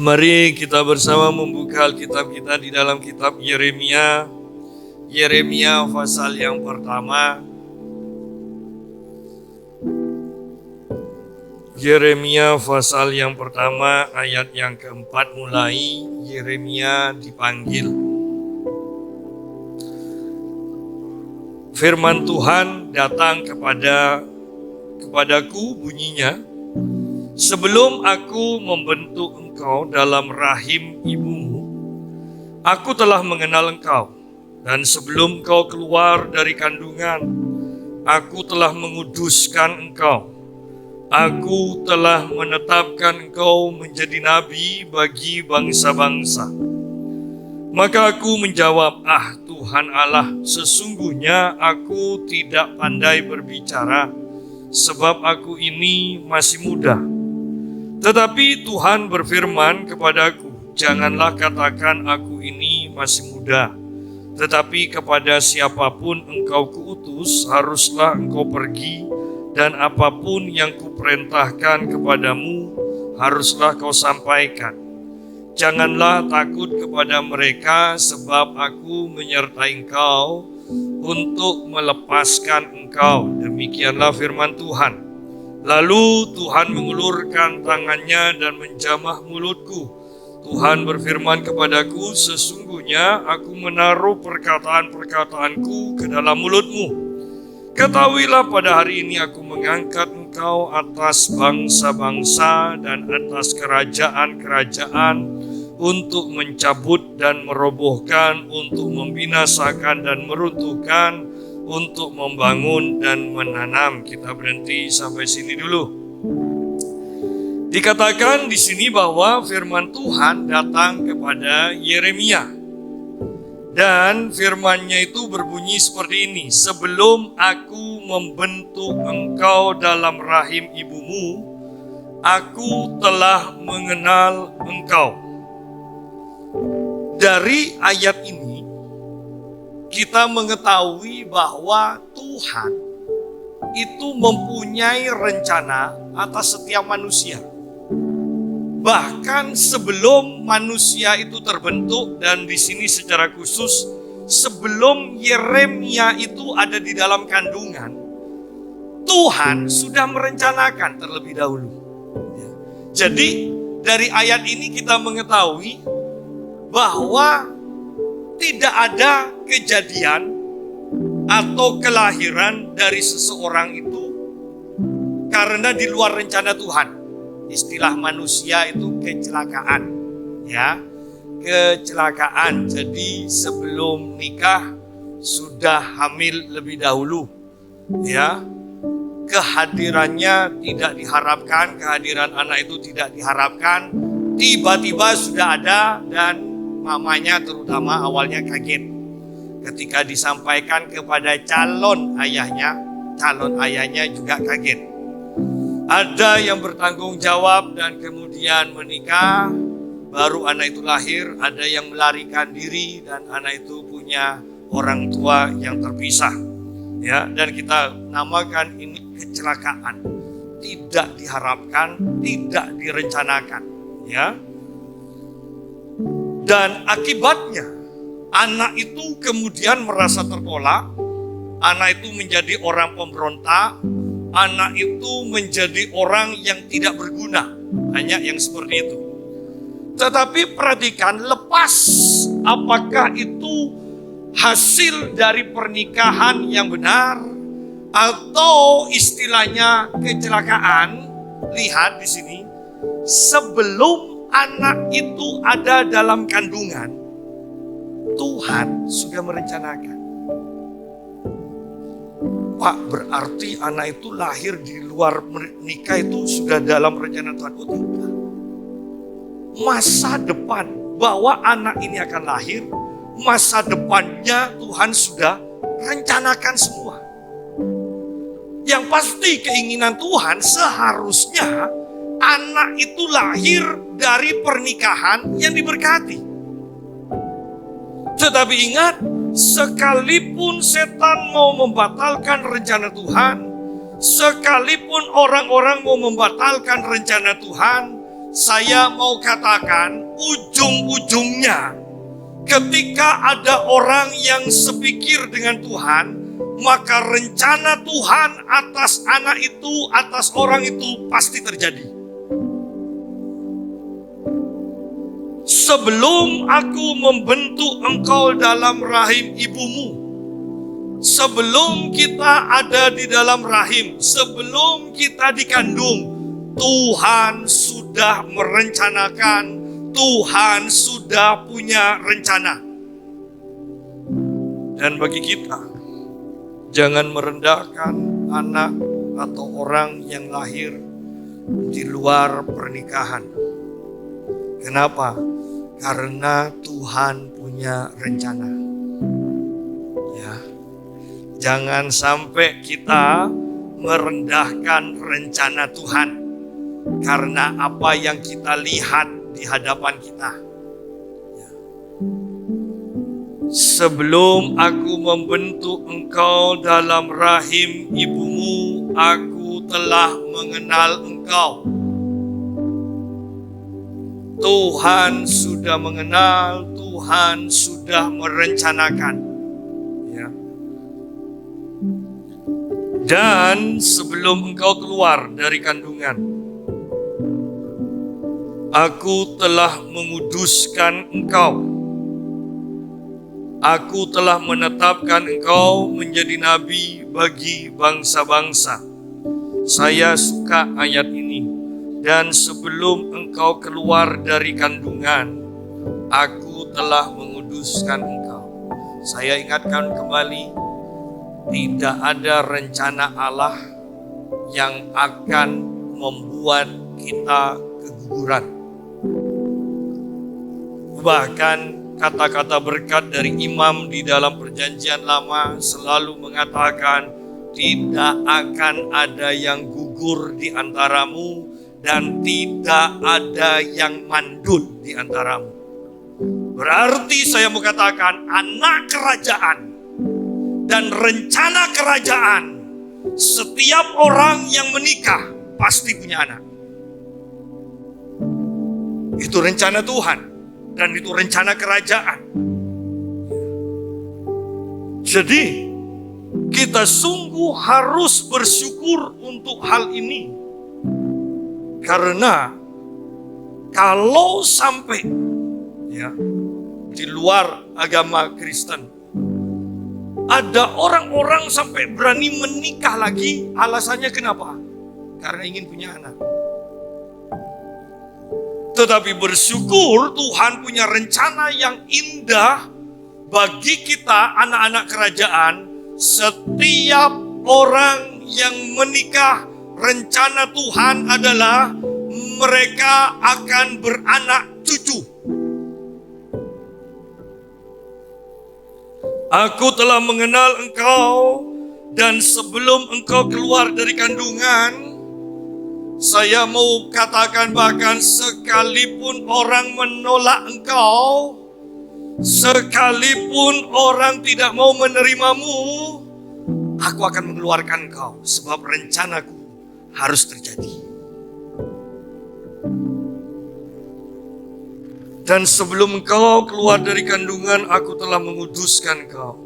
Mari kita bersama membuka Alkitab kita di dalam kitab Yeremia. Yeremia pasal yang pertama. Yeremia pasal yang pertama ayat yang keempat mulai Yeremia dipanggil. Firman Tuhan datang kepadaku bunyinya, sebelum aku membentuk engkau dalam rahim ibumu, aku telah mengenal engkau. Dan sebelum engkau keluar dari kandungan, aku telah menguduskan engkau. Aku telah menetapkan engkau menjadi nabi bagi bangsa-bangsa. Maka aku menjawab, Tuhan Allah, sesungguhnya aku tidak pandai berbicara, sebab aku ini masih muda. Tetapi Tuhan berfirman kepadaku, janganlah katakan aku ini masih muda. Tetapi kepada siapapun engkau kuutus, haruslah engkau pergi, dan apapun yang kuperintahkan kepadamu, haruslah kau sampaikan. Janganlah takut kepada mereka, sebab aku menyertai engkau untuk melepaskan engkau. Demikianlah firman Tuhan. Lalu Tuhan mengulurkan tangannya dan menjamah mulutku. Tuhan berfirman kepadaku, sesungguhnya aku menaruh perkataan-perkataanku ke dalam mulutmu. Ketahuilah pada hari ini aku mengangkat engkau atas bangsa-bangsa dan atas kerajaan-kerajaan untuk mencabut dan merobohkan, untuk membinasakan dan meruntuhkan, untuk membangun dan menanam. Kita berhenti sampai sini dulu. Dikatakan di sini bahwa firman Tuhan datang kepada Yeremia. Dan firman-Nya itu berbunyi seperti ini, sebelum aku membentuk engkau dalam rahim ibumu, aku telah mengenal engkau. Dari ayat ini, kita mengetahui bahwa Tuhan itu mempunyai rencana atas setiap manusia. Bahkan sebelum manusia itu terbentuk, dan di sini secara khusus sebelum Yeremia itu ada di dalam kandungan, Tuhan sudah merencanakan terlebih dahulu. Jadi dari ayat ini kita mengetahui bahwa tidak ada kejadian atau kelahiran dari seseorang itu karena di luar rencana Tuhan. Istilah manusia itu kecelakaan, ya, kecelakaan. Jadi sebelum nikah sudah hamil lebih dahulu, ya. Kehadirannya tidak diharapkan, kehadiran anak itu tidak diharapkan. Tiba-tiba sudah ada, dan mamanya terutama awalnya kaget ketika disampaikan kepada calon ayahnya juga kaget. Ada yang bertanggung jawab dan kemudian menikah, baru anak itu lahir. Ada yang melarikan diri dan anak itu punya orang tua yang terpisah. Ya, dan kita namakan ini kecelakaan. Tidak diharapkan, tidak direncanakan. Ya. Dan akibatnya anak itu kemudian merasa tertolak. Anak itu menjadi orang pemberontak. Anak itu menjadi orang yang tidak berguna. Banyak yang seperti itu. Tetapi perhatikan, lepas apakah itu hasil dari pernikahan yang benar atau istilahnya kecelakaan, lihat di sini, sebelum anak itu ada dalam kandungan, Tuhan sudah merencanakan. Pak, berarti anak itu lahir di luar nikah itu sudah dalam rencana Tuhan? Oh, tidak. Masa depan bahwa anak ini akan lahir, masa depannya Tuhan sudah rencanakan semua. Yang pasti keinginan Tuhan seharusnya anak itu lahir dari pernikahan yang diberkati. Tetapi ingat, sekalipun setan mau membatalkan rencana Tuhan, sekalipun orang-orang mau membatalkan rencana Tuhan, saya mau katakan ujung-ujungnya ketika ada orang yang sepikir dengan Tuhan, maka rencana Tuhan atas anak itu, atas orang itu pasti terjadi. Sebelum aku membentuk engkau dalam rahim ibumu, sebelum kita ada di dalam rahim, sebelum kita dikandung, Tuhan sudah merencanakan, Tuhan sudah punya rencana. Dan bagi kita, jangan merendahkan anak atau orang yang lahir di luar pernikahan. Kenapa? Karena Tuhan punya rencana. Ya. Jangan sampai kita merendahkan rencana Tuhan karena apa yang kita lihat di hadapan kita. Ya. Sebelum aku membentuk engkau dalam rahim ibumu, aku telah mengenal engkau. Tuhan sudah mengenal, Tuhan sudah merencanakan. Ya. Dan sebelum engkau keluar dari kandungan, aku telah menguduskan engkau. Aku telah menetapkan engkau menjadi nabi bagi bangsa-bangsa. Saya suka ayat ini. Dan sebelum engkau keluar dari kandungan, aku telah menguduskan engkau. Saya ingatkan kembali, tidak ada rencana Allah yang akan membuat kita keguguran. Bahkan kata-kata berkat dari imam di dalam perjanjian lama selalu mengatakan, tidak akan ada yang gugur di antaramu, dan tidak ada yang mandul di antaramu. Berarti saya mau katakan anak kerajaan dan rencana kerajaan, setiap orang yang menikah pasti punya anak. Itu rencana Tuhan dan itu rencana kerajaan. Jadi kita sungguh harus bersyukur untuk hal ini. Karena kalau sampai ya di luar agama Kristen ada orang-orang sampai berani menikah lagi, alasannya kenapa? Karena ingin punya anak. Tetapi bersyukur Tuhan punya rencana yang indah bagi kita anak-anak kerajaan. Setiap orang yang menikah, rencana Tuhan adalah mereka akan beranak cucu. Aku telah mengenal engkau, dan sebelum engkau keluar dari kandungan, saya mau katakan bahkan sekalipun orang menolak engkau, sekalipun orang tidak mau menerimamu, aku akan mengeluarkan engkau, sebab rencanaku harus terjadi. Dan sebelum engkau keluar dari kandungan, aku telah menguduskan engkau.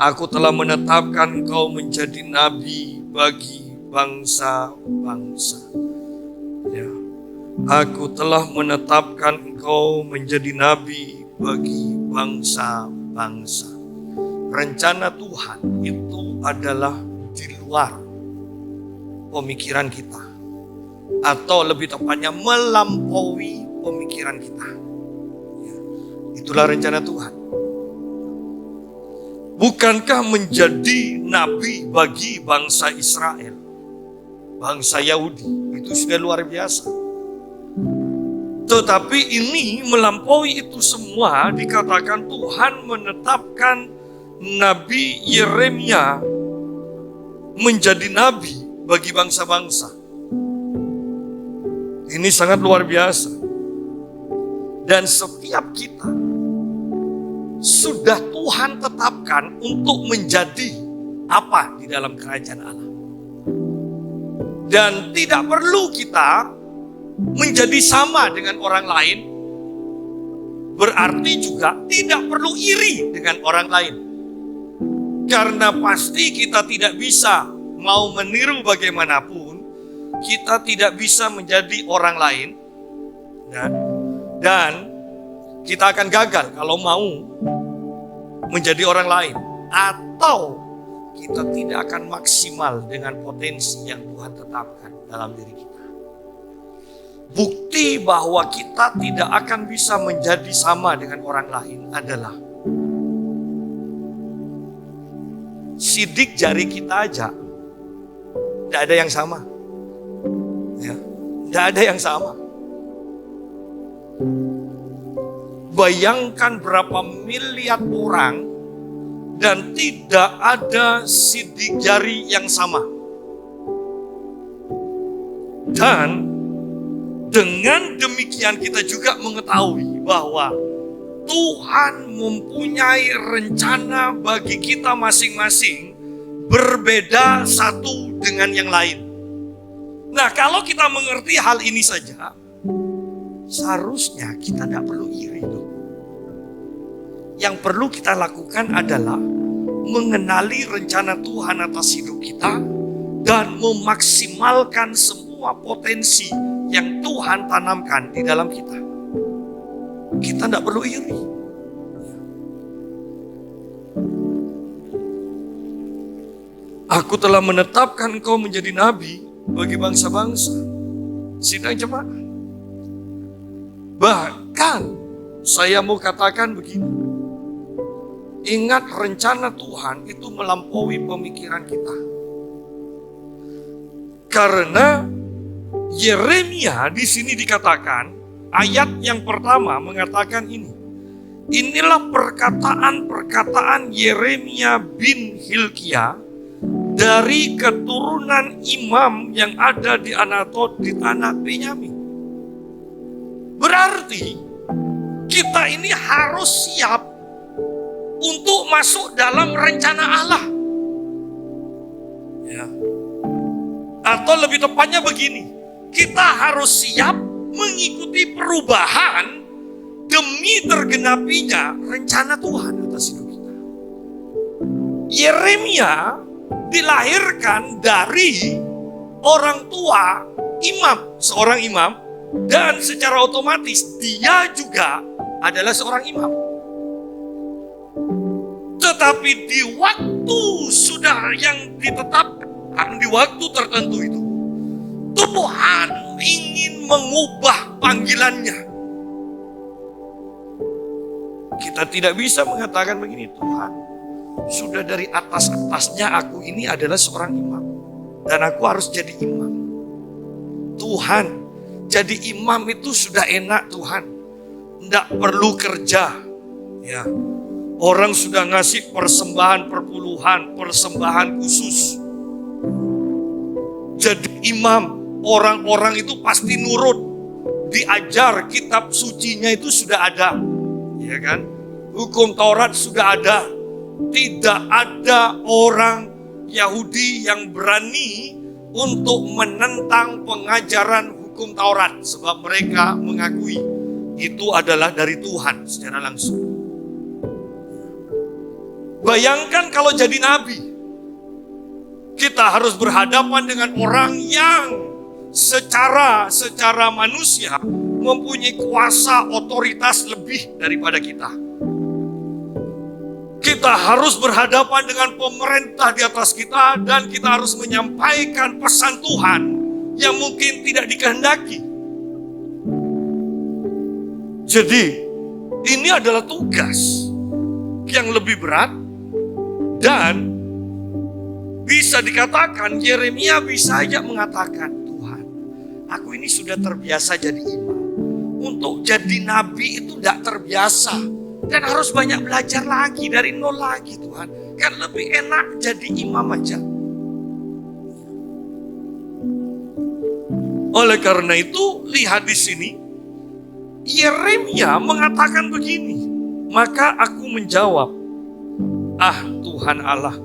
Aku telah menetapkan engkau menjadi nabi bagi bangsa-bangsa. Ya. Aku telah menetapkan engkau menjadi nabi bagi bangsa-bangsa. Rencana Tuhan itu adalah di luar pemikiran kita, atau lebih tepatnya melampaui pemikiran kita. Ya, itulah rencana Tuhan. Bukankah menjadi nabi bagi bangsa Israel, bangsa Yahudi, itu sudah luar biasa. Tetapi ini melampaui itu semua, dikatakan Tuhan menetapkan Nabi Yeremia menjadi nabi bagi bangsa-bangsa. Ini sangat luar biasa. Dan setiap kita sudah Tuhan tetapkan untuk menjadi apa di dalam kerajaan Allah. Dan tidak perlu kita menjadi sama dengan orang lain, berarti juga tidak perlu iri dengan orang lain. Karena pasti kita tidak bisa mau meniru bagaimanapun, kita tidak bisa menjadi orang lain, dan kita akan gagal kalau mau menjadi orang lain, atau kita tidak akan maksimal dengan potensi yang Tuhan tetapkan dalam diri kita. Bukti bahwa kita tidak akan bisa menjadi sama dengan orang lain adalah sidik jari kita aja tidak ada yang sama, ya, tidak ada yang sama. Bayangkan berapa miliar orang dan tidak ada sidik jari yang sama. Dan dengan demikian kita juga mengetahui bahwa Tuhan mempunyai rencana bagi kita masing-masing berbeda satu dengan yang lain. Nah, kalau kita mengerti hal ini saja, seharusnya kita tidak perlu iri dong. Yang perlu kita lakukan adalah mengenali rencana Tuhan atas hidup kita dan memaksimalkan semua potensi yang Tuhan tanamkan di dalam kita. Kita tidak perlu iri. Aku telah menetapkan engkau menjadi nabi bagi bangsa-bangsa. Sidang cepat. Bahkan saya mau katakan begini. Ingat, rencana Tuhan itu melampaui pemikiran kita. Karena Yeremia di sini dikatakan, ayat yang pertama mengatakan ini. Inilah perkataan-perkataan Yeremia bin Hilkia dari keturunan imam yang ada di Anatot di tanah Benyamin. Berarti kita ini harus siap untuk masuk dalam rencana Allah. Ya. Atau lebih tepatnya begini, kita harus siap mengikuti perubahan demi tergenapinya rencana Tuhan atas hidup kita. Yeremia dilahirkan dari orang tua imam, seorang imam, dan secara otomatis dia juga adalah seorang imam. Tetapi di waktu sudah yang ditetapkan, di waktu tertentu itu, Tuhan ingin mengubah panggilannya. Kita tidak bisa mengatakan begini, Tuhan, sudah dari atas-atasnya aku ini adalah seorang imam, dan aku harus jadi imam. Tuhan, jadi imam itu sudah enak Tuhan, tidak perlu kerja. Ya, orang sudah ngasih persembahan perpuluhan, persembahan khusus. Jadi imam, orang-orang itu pasti nurut. Diajar kitab sucinya itu sudah ada, ya kan? Hukum Taurat sudah ada. Tidak ada orang Yahudi yang berani untuk menentang pengajaran hukum Taurat, sebab mereka mengakui itu adalah dari Tuhan secara langsung. Bayangkan kalau jadi nabi, kita harus berhadapan dengan orang yang secara manusia mempunyai kuasa otoritas lebih daripada kita. Kita harus berhadapan dengan pemerintah di atas kita, dan kita harus menyampaikan pesan Tuhan yang mungkin tidak dikehendaki. Jadi ini adalah tugas yang lebih berat, dan bisa dikatakan Yeremia bisa saja mengatakan, Tuhan, aku ini sudah terbiasa jadi imam. Untuk jadi nabi itu tidak terbiasa. Dan harus banyak belajar lagi, dari nol lagi Tuhan. Kan lebih enak jadi imam aja. Oleh karena itu, lihat di sini, Yeremia mengatakan begini. Maka aku menjawab, ah Tuhan Allah,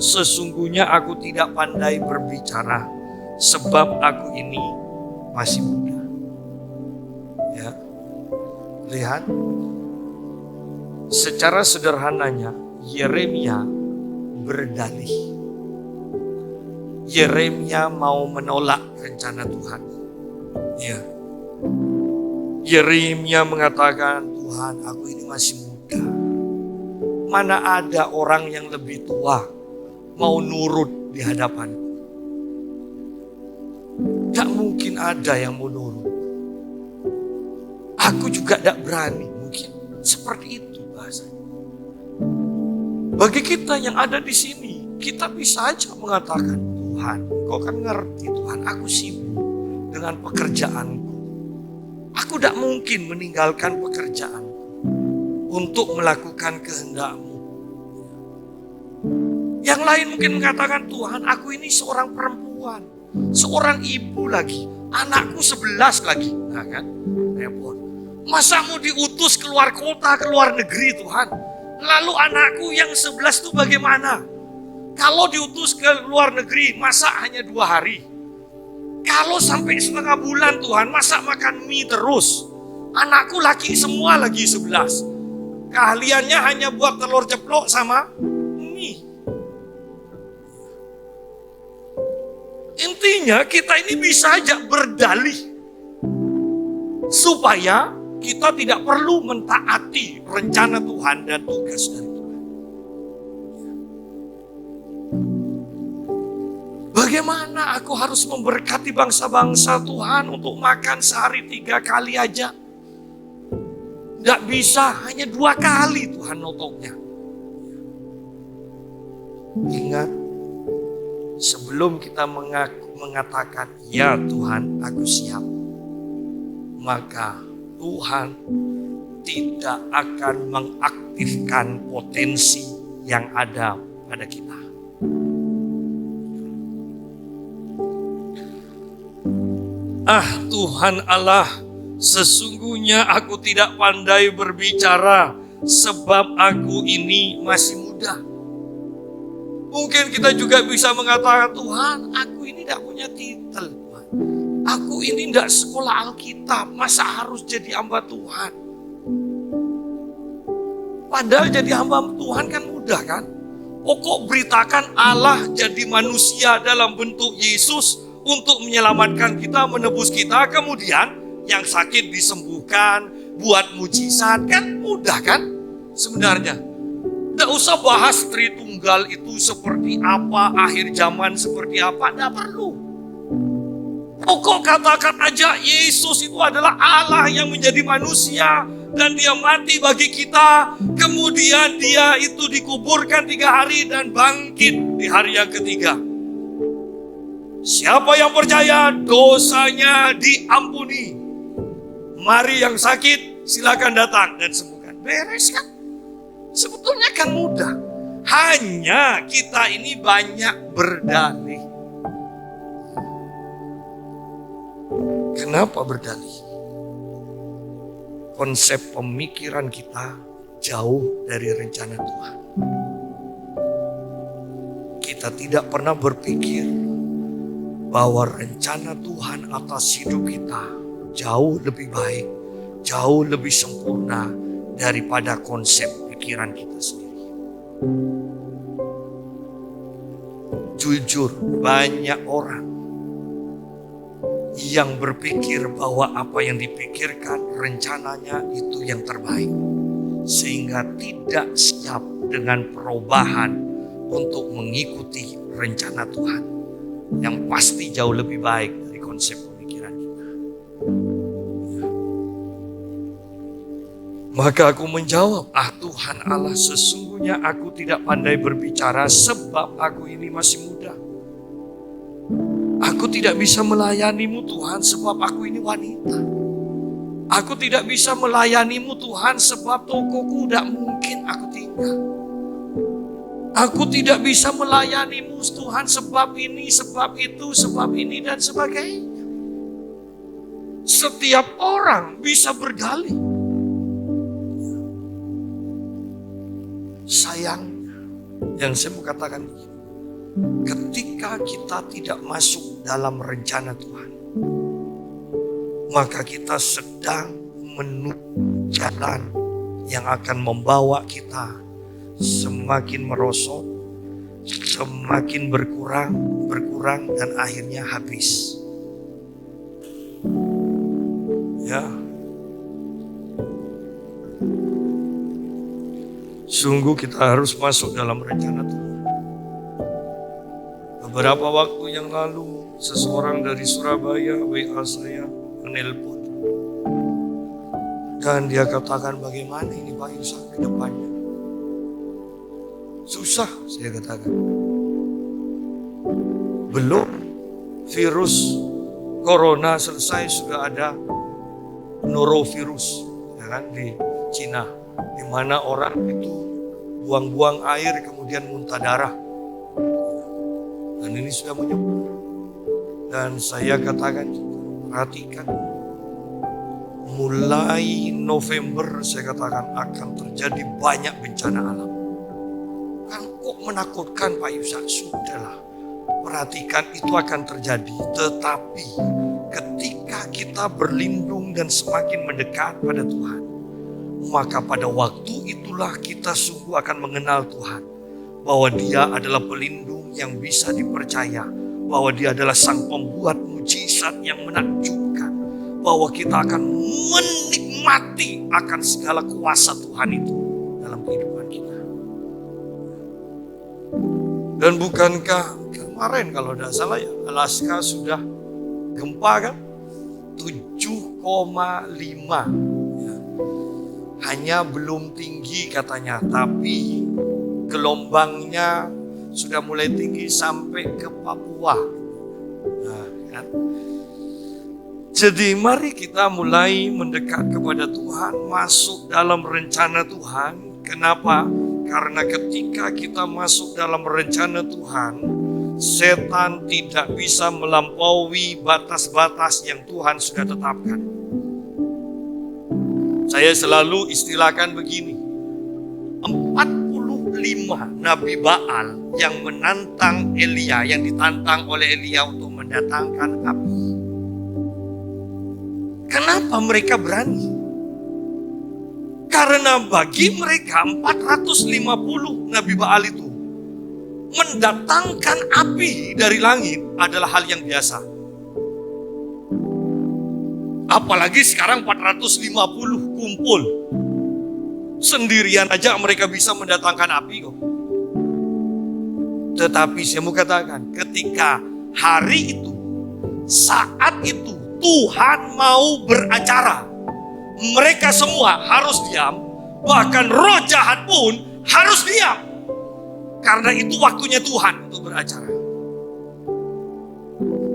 sesungguhnya aku tidak pandai berbicara, sebab aku ini masih muda. Ya, lihat. Secara sederhananya, Yeremia berdalih. Yeremia mau menolak rencana Tuhan. Ya. Yeremia mengatakan, Tuhan, aku ini masih muda. Mana ada orang yang lebih tua mau nurut di hadapanku? Tidak mungkin ada yang mau nurut. Aku juga tidak berani, mungkin seperti itu bahasanya. Bagi kita yang ada di sini, kita bisa aja mengatakan, Tuhan, Kau kan ngerti Tuhan, aku sibuk dengan pekerjaanku. Aku tidak mungkin meninggalkan pekerjaanku untuk melakukan kehendak-Mu. Yang lain mungkin mengatakan, Tuhan, aku ini seorang perempuan, seorang ibu lagi, anakku 11 lagi. Nah kan, repot. Masa mau diutus keluar kota, keluar negeri Tuhan? Lalu anakku yang 11 itu bagaimana? Kalau diutus ke luar negeri, masa hanya 2 hari? Kalau sampai setengah bulan Tuhan, masa makan mie terus? Anakku laki semua lagi 11. Keahliannya hanya buat telur ceplok sama mie. Intinya kita ini bisa aja berdalih. Supaya kita tidak perlu mentaati rencana Tuhan dan tugas dari Tuhan. Bagaimana aku harus memberkati bangsa-bangsa Tuhan untuk makan sehari 3 kali aja? Tidak bisa, hanya 2 kali Tuhan notoknya. Ingat, sebelum kita mengatakan, ya Tuhan aku siap, maka Tuhan tidak akan mengaktifkan potensi yang ada pada kita. Tuhan Allah, sesungguhnya aku tidak pandai berbicara sebab aku ini masih muda. Mungkin kita juga bisa mengatakan, Tuhan, aku ini tidak punya titel. Aku ini tidak sekolah Alkitab, masa harus jadi hamba Tuhan? Padahal jadi hamba Tuhan kan mudah kan? Pokok beritakan Allah jadi manusia dalam bentuk Yesus untuk menyelamatkan kita, menebus kita. Kemudian yang sakit disembuhkan, buat mujizat, kan mudah kan sebenarnya. Tidak usah bahas Tritunggal itu seperti apa, akhir zaman seperti apa, tidak perlu. Pokok katakan aja Yesus itu adalah Allah yang menjadi manusia dan dia mati bagi kita. Kemudian dia itu dikuburkan 3 hari dan bangkit di hari yang ketiga. Siapa yang percaya dosanya diampuni. Mari yang sakit silakan datang dan sembuhkan. Beres kan? Sebetulnya kan mudah. Hanya kita ini banyak berdalih. Kenapa berdalih? Konsep pemikiran kita jauh dari rencana Tuhan. Kita tidak pernah berpikir bahwa rencana Tuhan atas hidup kita jauh lebih baik, jauh lebih sempurna daripada konsep pikiran kita sendiri. Jujur, banyak orang yang berpikir bahwa apa yang dipikirkan rencananya itu yang terbaik, sehingga tidak siap dengan perubahan untuk mengikuti rencana Tuhan yang pasti jauh lebih baik dari konsep pemikiran kita. Maka aku menjawab, Tuhan Allah, sesungguhnya aku tidak pandai berbicara sebab aku ini masih muda. Aku tidak bisa melayanimu Tuhan sebab aku ini wanita. Aku tidak bisa melayanimu Tuhan sebab tokoku tidak mungkin aku tinggal. Aku tidak bisa melayanimu Tuhan sebab ini, sebab itu, sebab ini dan sebagainya. Setiap orang bisa berdalih. Sayangnya, yang saya mau katakan begini. Ketika kita tidak masuk dalam rencana Tuhan, maka kita sedang menuju jalan yang akan membawa kita semakin merosot, semakin berkurang dan akhirnya habis. Ya. Sungguh kita harus masuk dalam rencana Tuhan. Beberapa waktu yang lalu, seseorang dari Surabaya WA saya menelpon. Dan dia katakan, bagaimana ini Pak Yusak ke depannya? Susah, saya katakan. Belum virus corona selesai, sudah ada norovirus, ya kan, di Cina, di mana orang itu buang-buang air kemudian muntah darah. Dan ini sudah menyebar. Dan saya katakan, perhatikan, mulai November saya katakan akan terjadi banyak bencana alam. Kan kok menakutkan Pak Yusak? Sudahlah, perhatikan, itu akan terjadi. Tetapi ketika kita berlindung dan semakin mendekat pada Tuhan, maka pada waktu itulah kita sungguh akan mengenal Tuhan. Bahwa Dia adalah pelindung yang bisa dipercaya. Bahwa Dia adalah Sang Pembuat mujizat yang menakjubkan. Bahwa kita akan menikmati akan segala kuasa Tuhan itu dalam kehidupan kita. Dan bukankah kemarin kalau tidak salah ya, Alaska sudah gempa kan? 7,5. Ya. Hanya belum tinggi katanya, tapi gelombangnya sudah mulai tinggi sampai ke Papua. Nah, kan? Jadi mari kita mulai mendekat kepada Tuhan, masuk dalam rencana Tuhan. Kenapa? Karena ketika kita masuk dalam rencana Tuhan, setan tidak bisa melampaui batas-batas yang Tuhan sudah tetapkan. Saya selalu istilahkan begini, 45 Nabi Baal yang menantang Elia, yang ditantang oleh Elia untuk mendatangkan api. Kenapa mereka berani? Karena bagi mereka 450 Nabi Baal itu mendatangkan api dari langit adalah hal yang biasa. Apalagi sekarang 450 kumpul. Sendirian aja mereka bisa mendatangkan api kok. Tetapi saya mau katakan, ketika hari itu, saat itu Tuhan mau beracara, mereka semua harus diam, bahkan roh jahat pun harus diam. Karena itu waktunya Tuhan untuk beracara.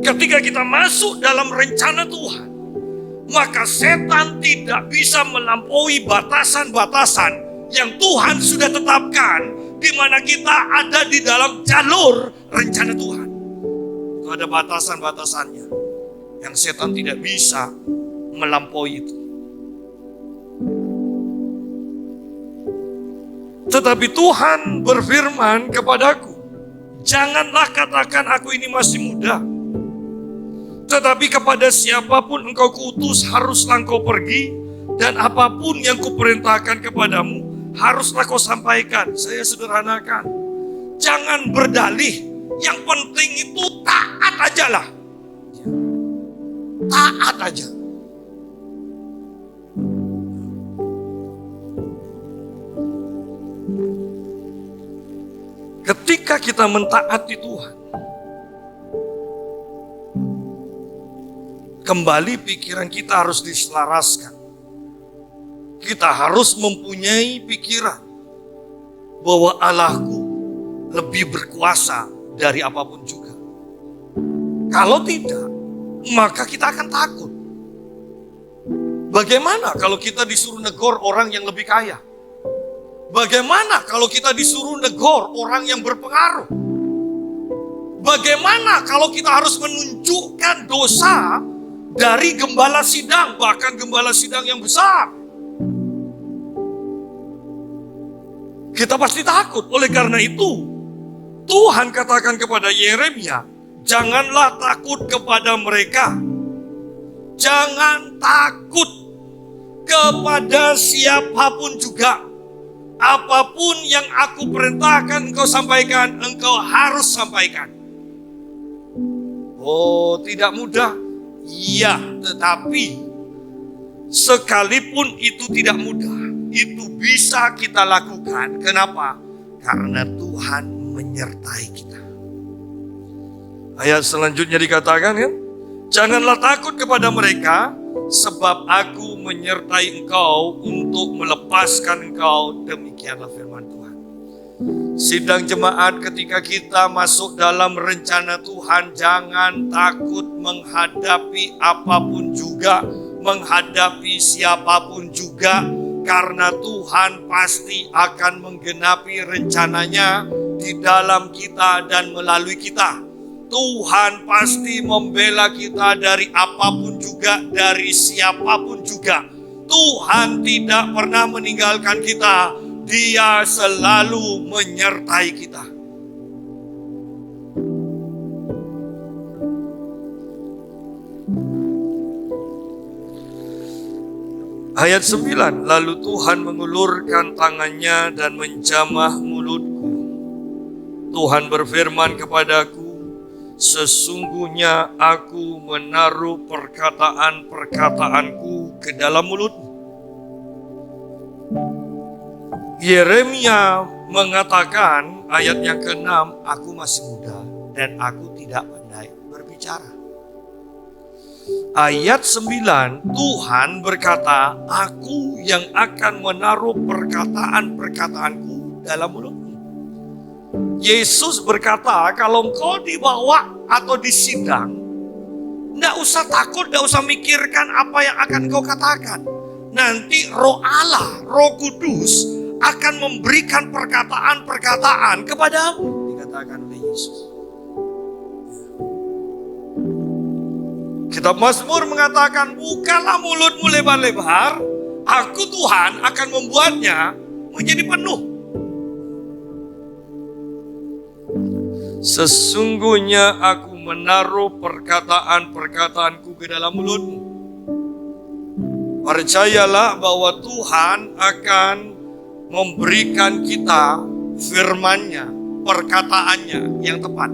Ketika kita masuk dalam rencana Tuhan, maka setan tidak bisa melampaui batasan-batasan yang Tuhan sudah tetapkan, di mana kita ada di dalam jalur rencana Tuhan. Itu ada batasan-batasannya yang setan tidak bisa melampaui itu. Tetapi Tuhan berfirman kepadaku, janganlah katakan aku ini masih muda. Tetapi kepada siapapun engkau kuutus haruslah engkau pergi, dan apapun yang kuperintahkan kepadamu haruslah kau sampaikan. Saya sederhanakan, jangan berdalih, yang penting itu taat aja lah. Taat aja. Ketika kita mentaati Tuhan, kembali pikiran kita harus diselaraskan. Kita harus mempunyai pikiran bahwa Allahku lebih berkuasa dari apapun juga. Kalau tidak, maka kita akan takut. Bagaimana kalau kita disuruh negor orang yang lebih kaya? Bagaimana kalau kita disuruh negor orang yang berpengaruh? Bagaimana kalau kita harus menunjukkan dosa dari gembala sidang, bahkan gembala sidang yang besar? Kita pasti takut. Oleh karena itu, Tuhan katakan kepada Yeremia, janganlah takut kepada mereka. Jangan takut. kepada siapapun juga. Apapun yang aku perintahkan engkau sampaikan, engkau harus sampaikan. Oh, tidak mudah. Iya, tetapi sekalipun itu tidak mudah, itu bisa kita lakukan. Kenapa? Karena Tuhan menyertai kita. Ayat selanjutnya dikatakan kan, janganlah takut kepada mereka, sebab aku menyertai engkau untuk melepaskan engkau. Demikianlah firman Tuhan. Sidang jemaat, ketika kita masuk dalam rencana Tuhan, jangan takut menghadapi apapun juga, menghadapi siapapun juga, karena Tuhan pasti akan menggenapi rencananya di dalam kita dan melalui kita. Tuhan pasti membela kita dari apapun juga, dari siapapun juga. Tuhan tidak pernah meninggalkan kita. Dia selalu menyertai kita. Ayat 9, lalu Tuhan mengulurkan tangannya dan menjamah mulutku. Tuhan berfirman kepadaku, sesungguhnya aku menaruh perkataan-perkataanku ke dalam mulutmu. Yeremia mengatakan ayat yang ke-6, aku masih muda dan aku tidak pandai berbicara. Ayat 9, Tuhan berkata, aku yang akan menaruh perkataan-perkataanku dalam mulutmu. Yesus berkata, kalau engkau dibawa atau disidang, tidak usah takut, tidak usah mikirkan apa yang akan engkau katakan. Nanti Roh Allah, Roh Kudus akan memberikan perkataan-perkataan kepadamu, dikatakan oleh Yesus. Kitab Mazmur mengatakan, bukalah mulutmu lebar-lebar, aku Tuhan akan membuatnya menjadi penuh. Sesungguhnya aku menaruh perkataan-perkataanku ke dalam mulutmu. Percayalah bahwa Tuhan akan memberikan kita firman-Nya, perkataannya yang tepat.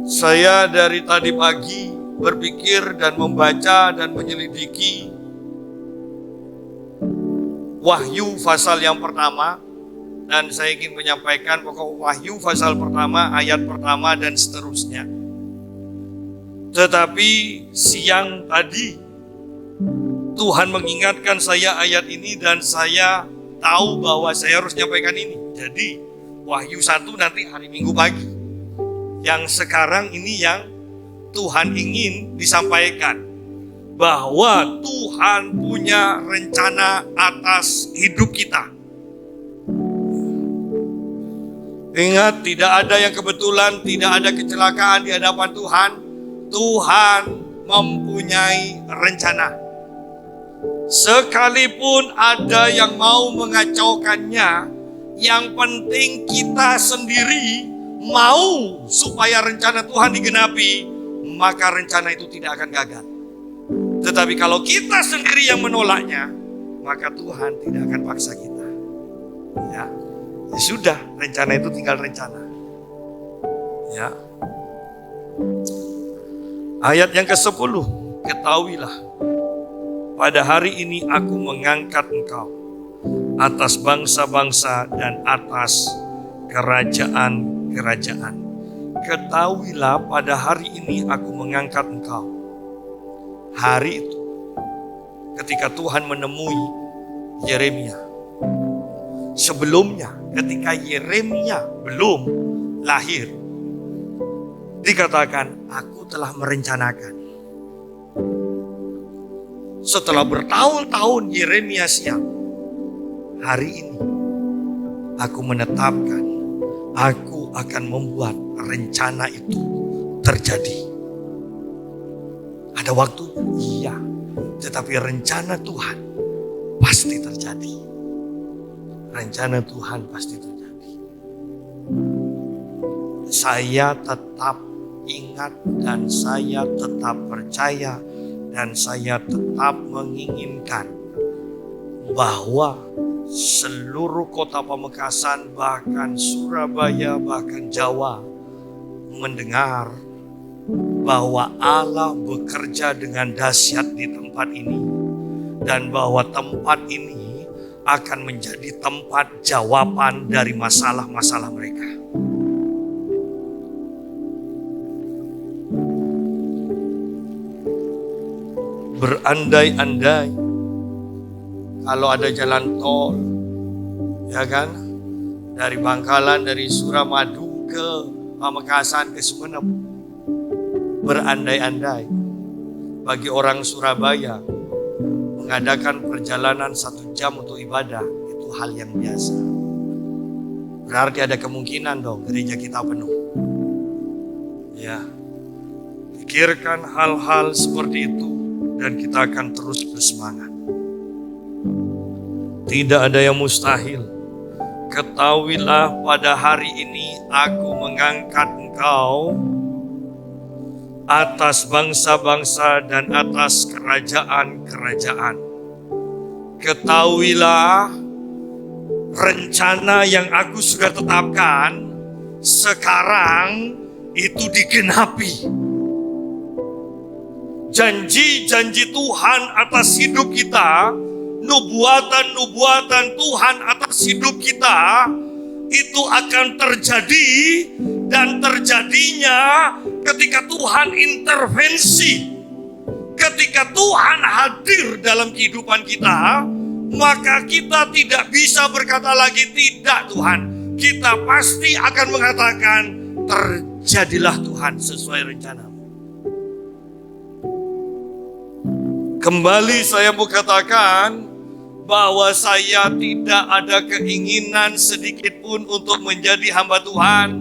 Saya dari tadi pagi berpikir dan membaca dan menyelidiki Wahyu pasal yang pertama, dan saya ingin menyampaikan pokok Wahyu pasal pertama, ayat pertama dan seterusnya. Tetapi siang tadi Tuhan mengingatkan saya ayat ini dan saya tahu bahwa saya harus menyampaikan ini. Jadi Wahyu 1 nanti hari Minggu pagi. Yang sekarang ini yang Tuhan ingin disampaikan. Bahwa Tuhan punya rencana atas hidup kita. Ingat, tidak ada yang kebetulan, tidak ada kecelakaan di hadapan Tuhan. Tuhan mempunyai rencana. Sekalipun ada yang mau mengacaukannya, yang penting kita sendiri mau supaya rencana Tuhan digenapi, maka rencana itu tidak akan gagal. Tetapi kalau kita sendiri yang menolaknya, maka Tuhan tidak akan paksa kita. Ya sudah, rencana itu tinggal rencana. Ya. Ayat yang ke-10, ketahuilah, pada hari ini aku mengangkat engkau atas bangsa-bangsa dan atas kerajaan-kerajaan. Ketahuilah, pada hari ini aku mengangkat engkau. Hari itu, ketika Tuhan menemui Yeremia. Sebelumnya, ketika Yeremia belum lahir, dikatakan, aku telah merencanakan. Setelah bertahun-tahun Yeremia siap, hari ini aku menetapkan, aku akan membuat rencana itu terjadi. Ada waktunya, iya, tetapi rencana Tuhan pasti terjadi. Rencana Tuhan pasti terjadi. Saya tetap ingat dan saya tetap percaya Dan saya tetap menginginkan bahwa seluruh kota Pamekasan, bahkan Surabaya, bahkan Jawa mendengar bahwa Allah bekerja dengan dahsyat di tempat ini, dan bahwa tempat ini akan menjadi tempat jawaban dari masalah-masalah mereka. Berandai-andai kalau ada jalan tol, ya kan, dari Bangkalan, dari Suramadu ke Pamekasan, ke Sumeneb. Berandai-andai bagi orang Surabaya mengadakan perjalanan 1 jam untuk ibadah, itu hal yang biasa. Berarti ada kemungkinan dong gereja kita penuh. Ya, pikirkan hal-hal seperti itu dan kita akan terus bersemangat. Tidak ada yang mustahil. Ketahuilah pada hari ini aku mengangkat engkau atas bangsa-bangsa dan atas kerajaan-kerajaan. Ketahuilah rencana yang aku sudah tetapkan sekarang itu digenapi. Janji-janji Tuhan atas hidup kita, nubuatan-nubuatan Tuhan atas hidup kita, itu akan terjadi, dan terjadinya ketika Tuhan intervensi. Ketika Tuhan hadir dalam kehidupan kita, maka kita tidak bisa berkata lagi tidak Tuhan. Kita pasti akan mengatakan terjadilah Tuhan sesuai rencana. Kembali saya mau katakan bahwa saya tidak ada keinginan sedikit pun untuk menjadi hamba Tuhan.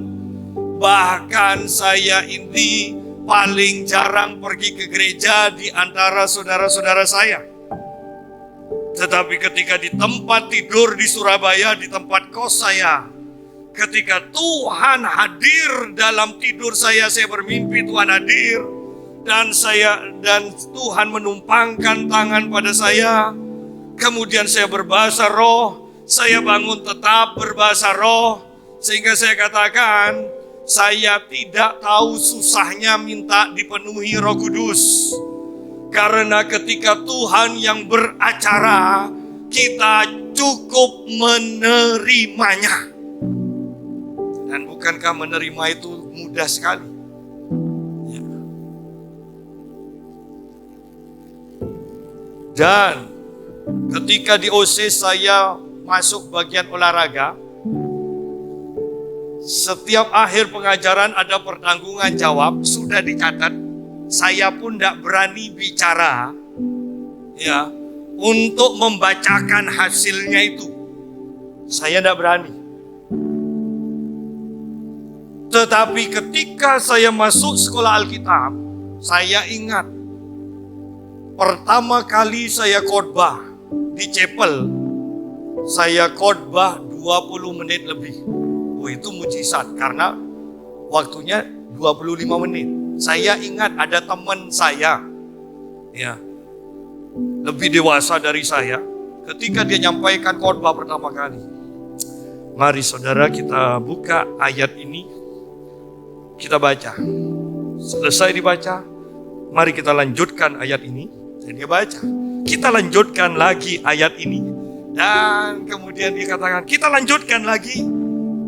Bahkan saya ini paling jarang pergi ke gereja di antara saudara-saudara saya. Tetapi ketika di tempat tidur di Surabaya, di tempat kos saya, ketika Tuhan hadir dalam tidur saya bermimpi Tuhan hadir, dan Tuhan menumpangkan tangan pada saya. Kemudian saya berbahasa roh, saya bangun tetap berbahasa roh, sehingga saya katakan, saya tidak tahu susahnya minta dipenuhi Roh Kudus. Karena ketika Tuhan yang beracara, kita cukup menerimanya. Dan bukankah menerima itu mudah sekali? Ya. Dan ketika di OC saya masuk bagian olahraga, setiap akhir pengajaran ada pertanggungan jawab, sudah dicatat. Saya pun tidak berani bicara, ya, untuk membacakan hasilnya itu. Saya tidak berani. Tetapi ketika saya masuk sekolah Alkitab, saya ingat pertama kali saya khotbah di chapel, saya khotbah 20 menit lebih. Oh, itu mujizat karena waktunya 25 menit. Saya ingat ada teman saya, ya, lebih dewasa dari saya. Ketika dia nyampaikan khotbah pertama kali, mari saudara kita buka ayat ini, kita baca. Selesai dibaca, mari kita lanjutkan ayat ini. Dan dia baca, kita lanjutkan lagi ayat ini. Dan kemudian dia katakan, kita lanjutkan lagi.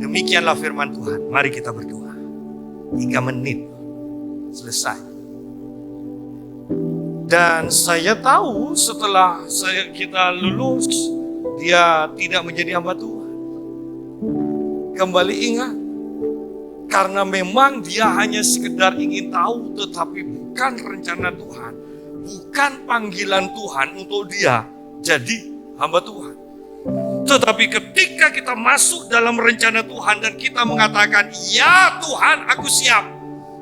Demikianlah firman Tuhan. Mari kita berdoa. 3 menit. Selesai. Dan saya tahu setelah kita lulus, dia tidak menjadi hamba Tuhan. Kembali ingat, karena memang dia hanya sekedar ingin tahu, tetapi bukan rencana Tuhan, bukan panggilan Tuhan untuk dia jadi hamba Tuhan. Tetapi ketika kita masuk dalam rencana Tuhan dan kita mengatakan, ya Tuhan, aku siap.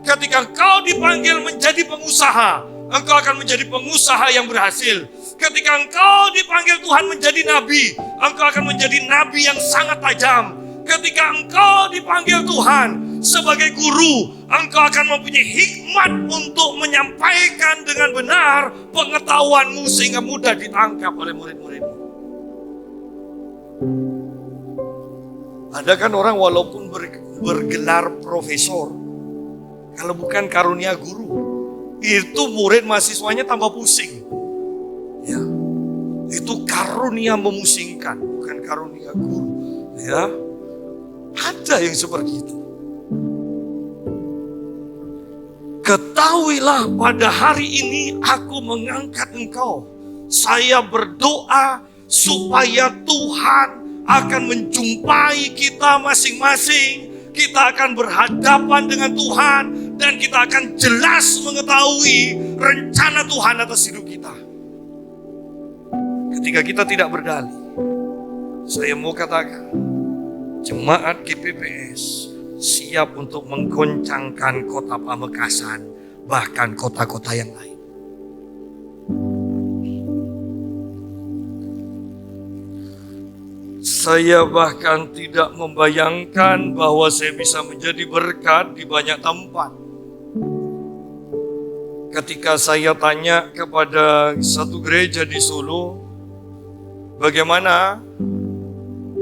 Ketika engkau dipanggil menjadi pengusaha, engkau akan menjadi pengusaha yang berhasil. Ketika engkau dipanggil Tuhan menjadi nabi, engkau akan menjadi nabi yang sangat tajam. Ketika engkau dipanggil Tuhan sebagai guru, engkau akan mempunyai hikmat untuk menyampaikan dengan benar pengetahuanmu sehingga mudah ditangkap oleh murid-muridmu. Ada kan orang walaupun bergelar profesor, kalau bukan karunia guru, itu murid mahasiswanya tambah pusing. Ya, itu karunia memusingkan, bukan karunia guru. Ya, ada yang seperti itu. Ketahuilah pada hari ini aku mengangkat engkau. Saya berdoa supaya Tuhan akan menjumpai kita masing-masing. Kita akan berhadapan dengan Tuhan dan kita akan jelas mengetahui rencana Tuhan atas hidup kita. Ketika kita tidak berdalih, saya mau katakan, jemaat GPPS siap untuk menggoncangkan kota Pamekasan, bahkan kota-kota yang lain. Saya bahkan tidak membayangkan bahwa saya bisa menjadi berkat di banyak tempat. Ketika saya tanya kepada satu gereja di Solo, bagaimana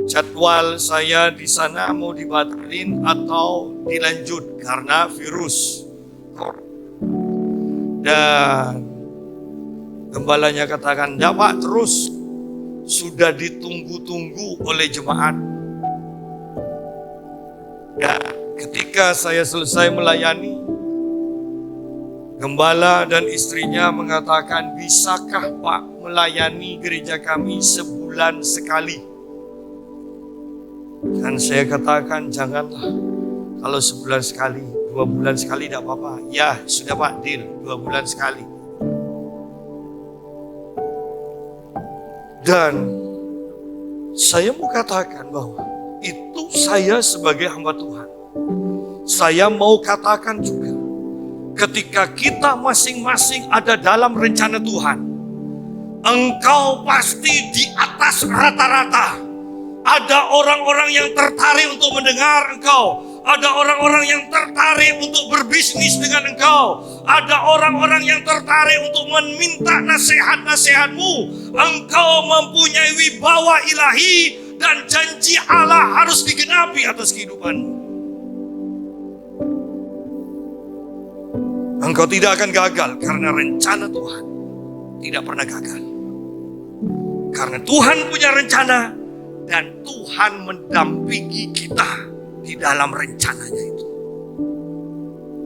jadwal saya di sana, mau dibatalin atau dilanjut karena virus. Dan gembalanya katakan, "Enggak Pak, terus sudah ditunggu-tunggu oleh jemaat." Ya, ketika saya selesai melayani, gembala dan istrinya mengatakan, "Bisakah Pak melayani gereja kami sebulan sekali?" Dan saya katakan, "Janganlah. Kalau sebulan sekali, 2 bulan sekali tidak apa-apa." "Ya, sudah Pak, deal, 2 bulan sekali." Dan saya mau katakan bahwa itu saya sebagai hamba Tuhan. Saya mau katakan juga, ketika kita masing-masing ada dalam rencana Tuhan, engkau pasti di atas rata-rata. Ada orang-orang yang tertarik untuk mendengar engkau. Ada orang-orang yang tertarik untuk berbisnis dengan engkau. Ada orang-orang yang tertarik untuk meminta nasihat-nasihatmu. Engkau mempunyai wibawa ilahi dan janji Allah harus digenapi atas kehidupanmu. Engkau tidak akan gagal karena rencana Tuhan tidak pernah gagal. Karena Tuhan punya rencana dan Tuhan mendampingi kita di dalam rencananya itu.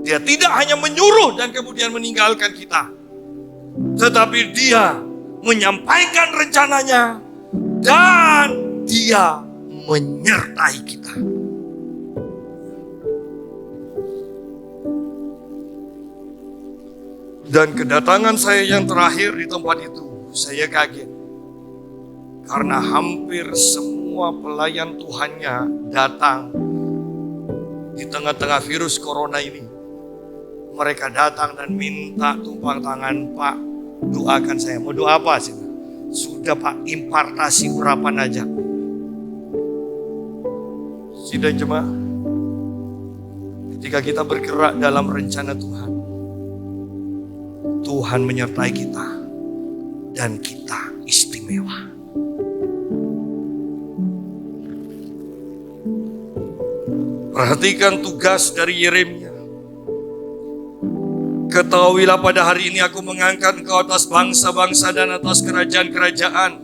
Dia tidak hanya menyuruh dan kemudian meninggalkan kita, tetapi Dia menyampaikan rencananya dan Dia menyertai kita. Dan kedatangan saya yang terakhir di tempat itu, saya kaget. Karena hampir semua pelayan Tuhannya datang di tengah-tengah virus corona ini. Mereka datang dan minta tumpang tangan, "Pak, doakan saya." Mau doa apa sih? Sudah Pak, impartasi urapan aja. Sidang jemaah, ketika kita bergerak dalam rencana Tuhan, Tuhan menyertai kita dan kita istimewa. Perhatikan tugas dari Yeremia. "Ketahuilah pada hari ini aku mengangkat engkau atas bangsa-bangsa dan atas kerajaan-kerajaan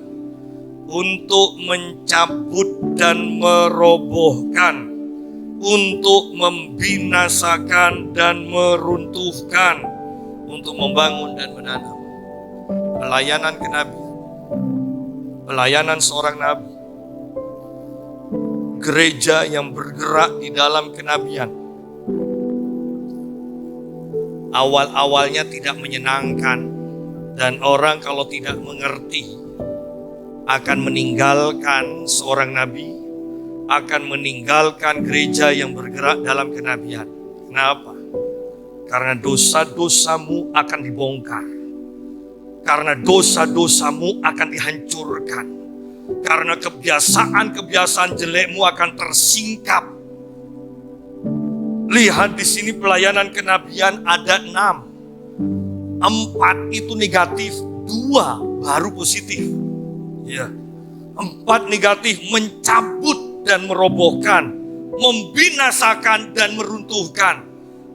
untuk mencabut dan merobohkan, untuk membinasakan dan meruntuhkan, untuk membangun dan menanam." Pelayanan kenabian, pelayanan seorang nabi, gereja yang bergerak di dalam kenabian. Awal-awalnya tidak menyenangkan dan orang kalau tidak mengerti akan meninggalkan seorang nabi, akan meninggalkan gereja yang bergerak dalam kenabian. Kenapa? Karena dosa-dosamu akan dibongkar. Karena dosa-dosamu akan dihancurkan. Karena kebiasaan-kebiasaan jelekmu akan tersingkap. Lihat di sini pelayanan kenabian ada 6. 4 itu negatif, 2 baru positif. Ya. 4 negatif, mencabut dan merobohkan, membinasakan dan meruntuhkan.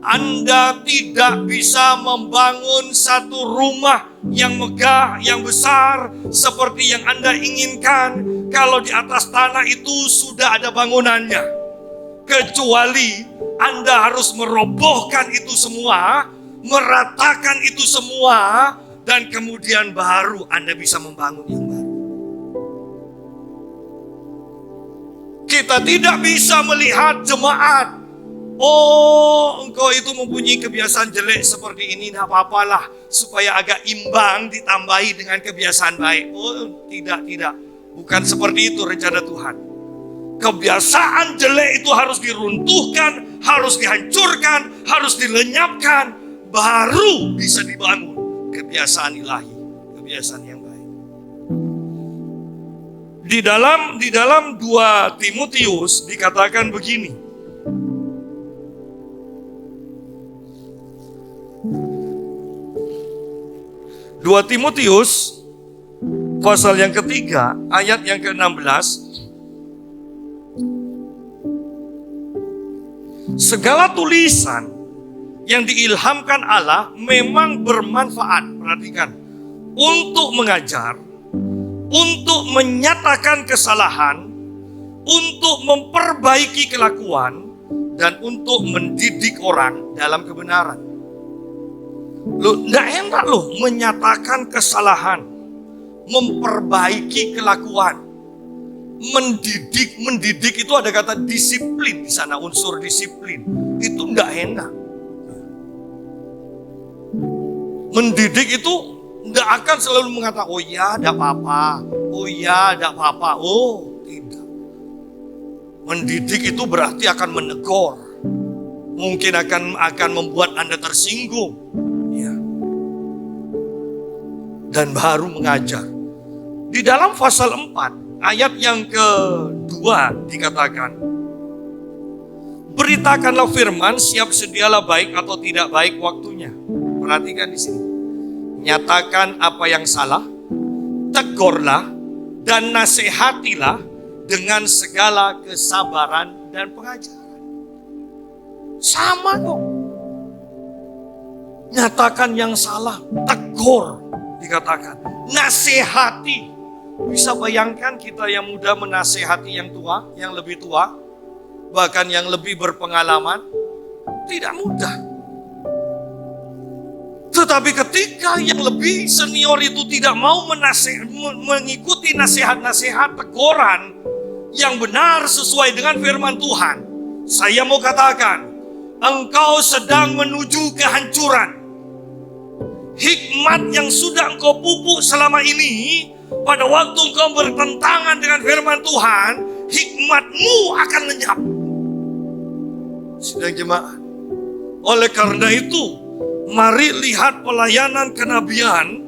Anda tidak bisa membangun satu rumah yang megah, yang besar seperti yang Anda inginkan kalau di atas tanah itu sudah ada bangunannya. Kecuali Anda harus merobohkan itu semua, meratakan itu semua, dan kemudian baru Anda bisa membangun yang baru. Kita tidak bisa melihat jemaat, oh engkau itu mempunyai kebiasaan jelek seperti ini, tidak apa-apalah, supaya agak imbang ditambahi dengan kebiasaan baik. Oh tidak. Bukan seperti itu rencana Tuhan. Kebiasaan jelek itu harus diruntuhkan, harus dihancurkan, harus dilenyapkan, baru bisa dibangun kebiasaan ilahi, kebiasaan yang baik. Di dalam 2 Timotius dikatakan begini. 2 Timotius pasal yang ketiga, ayat yang ke-16. Segala tulisan yang diilhamkan Allah memang bermanfaat, perhatikan, untuk mengajar, untuk menyatakan kesalahan, untuk memperbaiki kelakuan, dan untuk mendidik orang dalam kebenaran. Loh, enggak enak loh menyatakan kesalahan, memperbaiki kelakuan, mendidik itu ada kata disiplin di sana, unsur disiplin. Itu enggak enak. Mendidik itu enggak akan selalu mengatakan, oh ya, enggak apa-apa. Oh ya, enggak apa-apa. Oh, tidak. Mendidik itu berarti akan menegur. Mungkin akan membuat Anda tersinggung. Ya. Dan baru mengajar. Di dalam pasal 4 ayat yang kedua dikatakan, beritakanlah firman, siap sedialah baik atau tidak baik waktunya. Perhatikan di sini. Nyatakan apa yang salah, tegurlah dan nasihatilah dengan segala kesabaran dan pengajaran. Sama kok. Nyatakan yang salah, tegur dikatakan, nasihati. Bisa bayangkan kita yang muda menasehati yang tua, yang lebih tua, bahkan yang lebih berpengalaman, tidak mudah. Tetapi ketika yang lebih senior itu tidak mau mengikuti nasihat-nasihat teguran yang benar sesuai dengan firman Tuhan, saya mau katakan, engkau sedang menuju kehancuran. Hikmat yang sudah engkau pupuk selama ini, pada waktu engkau bertentangan dengan firman Tuhan, hikmatmu akan lenyap. Sidang jemaat. Oleh karena itu, mari lihat pelayanan kenabian.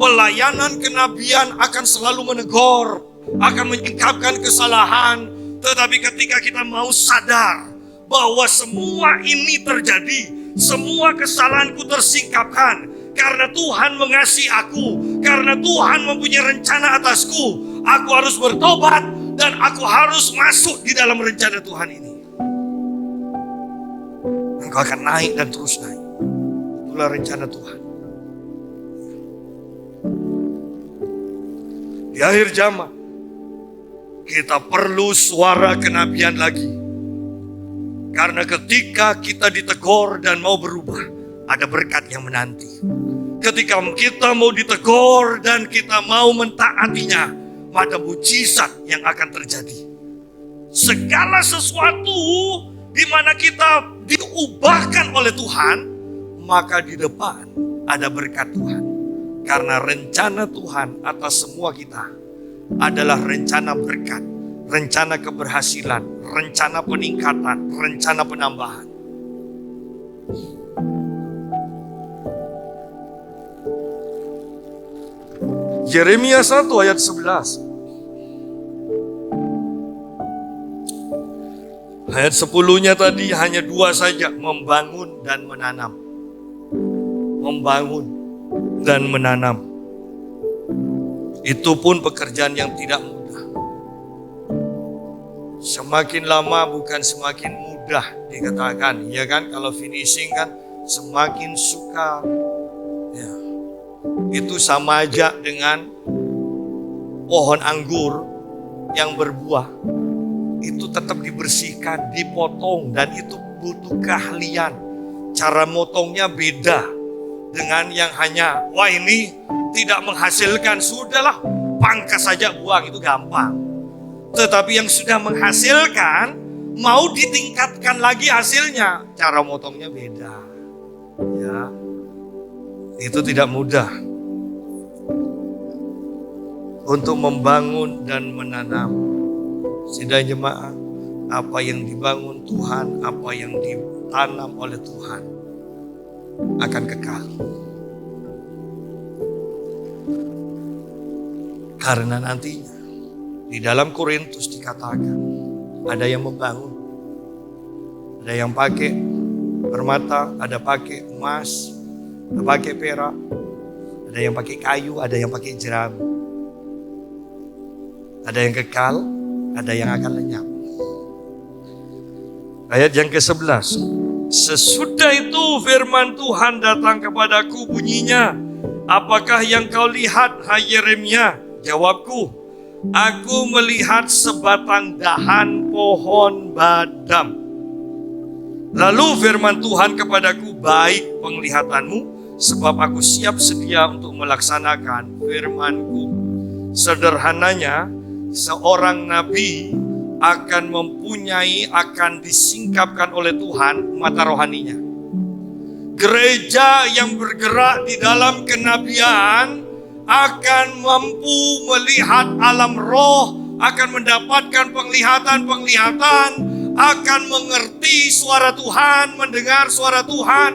Pelayanan kenabian akan selalu menegur, akan menyingkapkan kesalahan. Tetapi ketika kita mau sadar bahwa semua ini terjadi, semua kesalahanku tersingkapkan, karena Tuhan mengasihi aku, karena Tuhan mempunyai rencana atasku, aku harus bertobat dan aku harus masuk di dalam rencana Tuhan ini. Engkau akan naik dan terus naik. Itulah rencana Tuhan. Di akhir zaman, kita perlu suara kenabian lagi. Karena ketika kita ditegur dan mau berubah, ada berkat yang menanti. Ketika kita mau ditegur dan kita mau mentaatinya, maka mujizat yang akan terjadi. Segala sesuatu di mana kita diubahkan oleh Tuhan, maka di depan ada berkat Tuhan. Karena rencana Tuhan atas semua kita adalah rencana berkat, rencana keberhasilan, rencana peningkatan, rencana penambahan. Yeremia 1 ayat 11. Ayat 10-nya tadi hanya dua saja, membangun dan menanam. Membangun dan menanam. Itu pun pekerjaan yang tidak mudah. Semakin lama bukan semakin mudah dikatakan, ya kan? Kalau finishing kan semakin sukar. Ya. Itu sama aja dengan pohon anggur yang berbuah. Itu tetap dibersihkan, dipotong, dan itu butuh keahlian. Cara motongnya beda dengan yang hanya, wah ini tidak menghasilkan, sudahlah pangkas saja buang, itu gampang. Tetapi yang sudah menghasilkan, mau ditingkatkan lagi hasilnya, cara motongnya beda. Ya, itu tidak mudah. Untuk membangun dan menanam. Sidang jemaat, apa yang dibangun Tuhan, apa yang ditanam oleh Tuhan akan kekal. Karena nantinya di dalam Korintus dikatakan ada yang membangun, ada yang pakai permata, ada pakai emas, ada pakai perak, ada yang pakai kayu, ada yang pakai jerami. Ada yang kekal, ada yang akan lenyap. Ayat yang ke-11. Sesudah itu firman Tuhan datang kepadaku, bunyinya, apakah yang kau lihat, hai Yeremia? Jawabku, aku melihat sebatang dahan pohon badam. Lalu firman Tuhan kepadaku, baik penglihatanmu, sebab aku siap sedia untuk melaksanakan firman-Ku. Sederhananya, seorang nabi akan disingkapkan oleh Tuhan mata rohaninya. Gereja yang bergerak di dalam kenabian akan mampu melihat alam roh, akan mendapatkan penglihatan, akan mengerti suara Tuhan, mendengar suara Tuhan,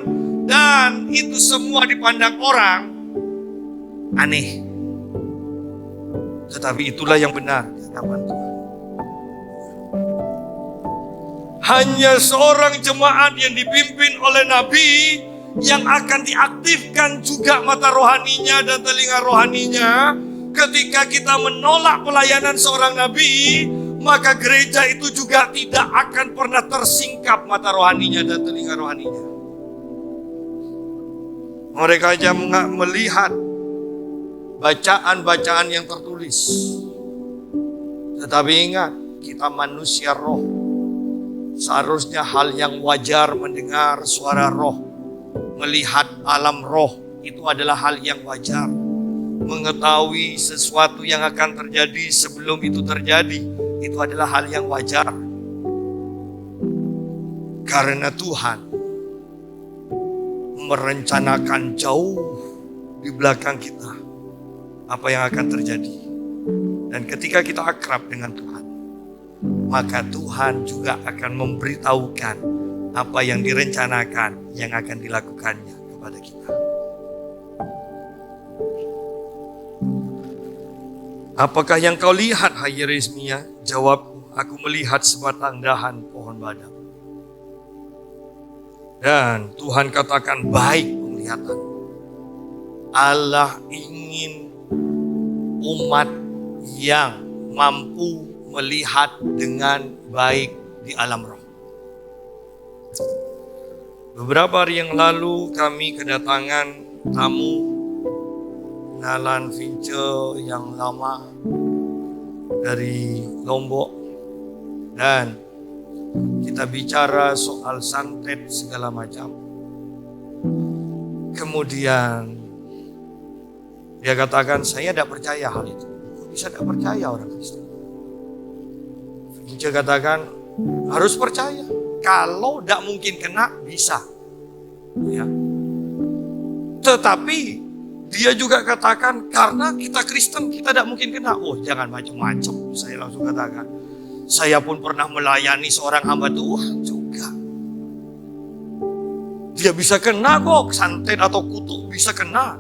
dan itu semua dipandang orang aneh. Tetapi itulah yang benar di hadapan Tuhan. Hanya seorang jemaat yang dipimpin oleh nabi yang akan diaktifkan juga mata rohaninya dan telinga rohaninya. Ketika kita menolak pelayanan seorang nabi, maka gereja itu juga tidak akan pernah tersingkap mata rohaninya dan telinga rohaninya. Mereka aja melihat bacaan-bacaan yang tertulis. Tetapi ingat, kita manusia roh. Seharusnya hal yang wajar mendengar suara roh, melihat alam roh, itu adalah hal yang wajar. Mengetahui sesuatu yang akan terjadi sebelum itu terjadi, itu adalah hal yang wajar. Karena Tuhan merencanakan jauh di belakang kita apa yang akan terjadi. Dan ketika kita akrab dengan Tuhan, maka Tuhan juga akan memberitahukan apa yang direncanakan yang akan dilakukannya kepada kita. Apakah yang kau lihat, hai Yeremia? Jawabku, aku melihat sebatang dahan pohon badam. Dan Tuhan katakan, baik penglihatan. Allah ingin umat yang mampu melihat dengan baik di alam roh. Beberapa hari yang lalu kami kedatangan tamu kenalan Vince yang lama dari Lombok, dan kita bicara soal santet segala macam. Kemudian dia katakan, saya tidak percaya hal itu. Bisa tidak percaya orang Kristen? Dia katakan, harus percaya. Kalau tidak mungkin kena, bisa. Ya. Tetapi dia juga katakan, karena kita Kristen, kita tidak mungkin kena. Oh, jangan macam-macam. Saya langsung katakan, saya pun pernah melayani seorang hamba Tuhan juga. Dia bisa kena kok, santet atau kutuk bisa kena.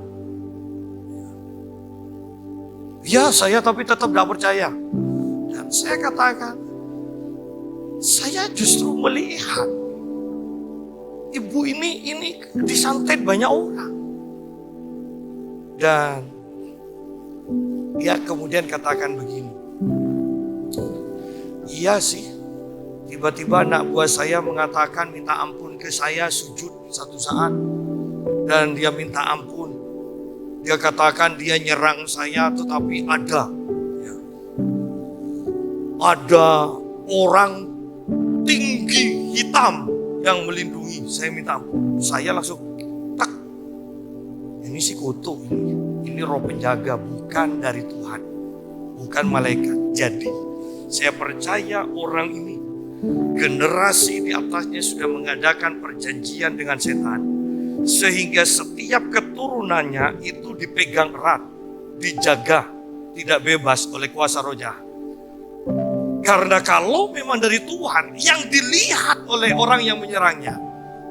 Ya, saya tapi tetap tidak percaya. Dan saya katakan, saya justru melihat ibu ini disantet banyak orang. Dan dia kemudian katakan begini, iya sih, tiba-tiba anak buah saya mengatakan minta ampun ke saya, sujud satu saat. Dan dia minta ampun. Dia katakan dia nyerang saya, tetapi ada orang tinggi hitam yang melindungi. Saya minta ampun. Saya langsung tak. Ini si kutu ini roh penjaga, bukan dari Tuhan, bukan malaikat. Jadi saya percaya orang ini, generasi di atasnya sudah mengadakan perjanjian dengan setan, sehingga setiap keturunannya itu dipegang erat, dijaga, tidak bebas oleh kuasa roh jahat. Karena kalau memang dari Tuhan, yang dilihat oleh orang yang menyerangnya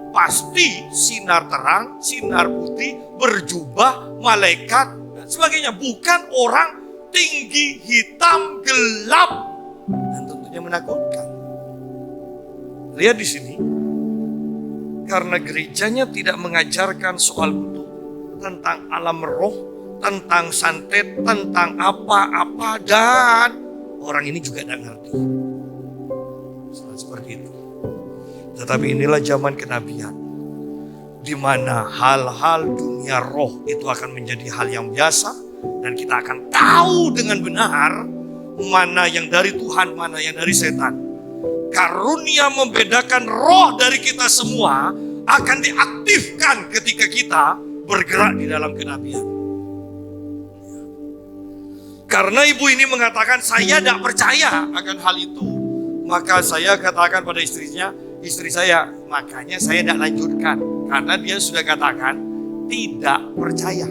pasti sinar terang, sinar putih, berjubah, malaikat, dan sebagainya. Bukan orang tinggi, hitam, gelap, dan tentunya menakutkan. Lihat di sini, karena gerejanya tidak mengajarkan soal kutu, tentang alam roh, tentang santet, tentang apa-apa, dan orang ini juga tidak ngerti. Seperti itu. Tetapi inilah zaman kenabian, di mana hal-hal dunia roh itu akan menjadi hal yang biasa, dan kita akan tahu dengan benar mana yang dari Tuhan, mana yang dari setan. Karunia membedakan roh dari kita semua akan diaktifkan ketika kita bergerak di dalam kenabian. Karena ibu ini mengatakan saya tidak percaya akan hal itu, maka saya katakan pada istri saya, makanya saya tidak lanjutkan. Karena dia sudah katakan tidak percaya.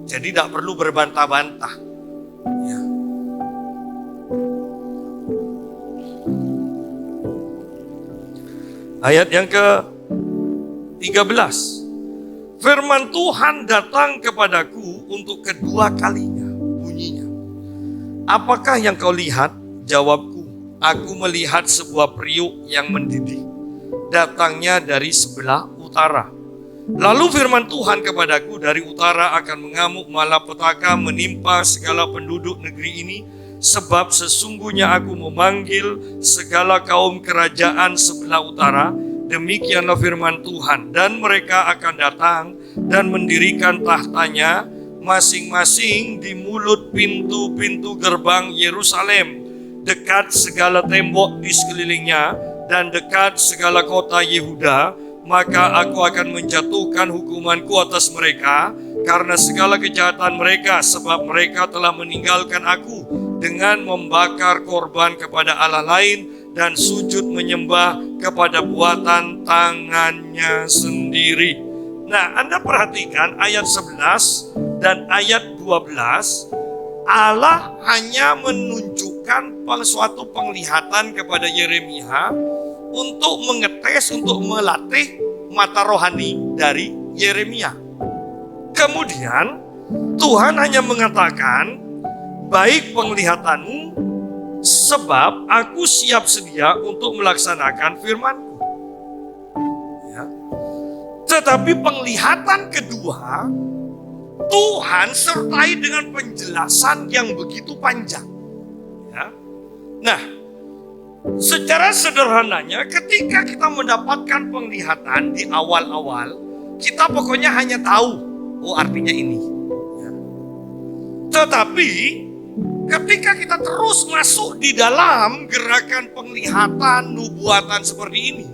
Jadi tidak perlu berbantah-bantah. Ya. Ayat yang ke-13. Firman Tuhan datang kepadaku untuk kedua kalinya. Bunyinya, apakah yang kau lihat? Jawabku, aku melihat sebuah periuk yang mendidih, datangnya dari sebelah utara. Lalu firman Tuhan kepadaku, dari utara akan mengamuk malapetaka menimpa segala penduduk negeri ini, sebab sesungguhnya aku memanggil segala kaum kerajaan sebelah utara. Demikianlah firman Tuhan, dan mereka akan datang dan mendirikan tahtanya masing-masing di mulut pintu-pintu gerbang Yerusalem, dekat segala tembok di sekelilingnya dan dekat segala kota Yehuda. Maka aku akan menjatuhkan hukumanku atas mereka karena segala kejahatan mereka, sebab mereka telah meninggalkan aku dengan membakar korban kepada Allah lain dan sujud menyembah kepada buatan tangannya sendiri. Nah, Anda perhatikan ayat 11 dan ayat 12, Allah hanya menunjukkan suatu penglihatan kepada Yeremia untuk mengetes, untuk melatih mata rohani dari Yeremia. Kemudian Tuhan hanya mengatakan, baik penglihatanmu, sebab aku siap sedia untuk melaksanakan firman-Ku. Ya. Tetapi penglihatan kedua, Tuhan sertai dengan penjelasan yang begitu panjang. Ya. Nah, secara sederhananya ketika kita mendapatkan penglihatan di awal-awal, kita pokoknya hanya tahu, oh artinya ini. Ya. Tetapi ketika kita terus masuk di dalam gerakan penglihatan, nubuatan seperti ini,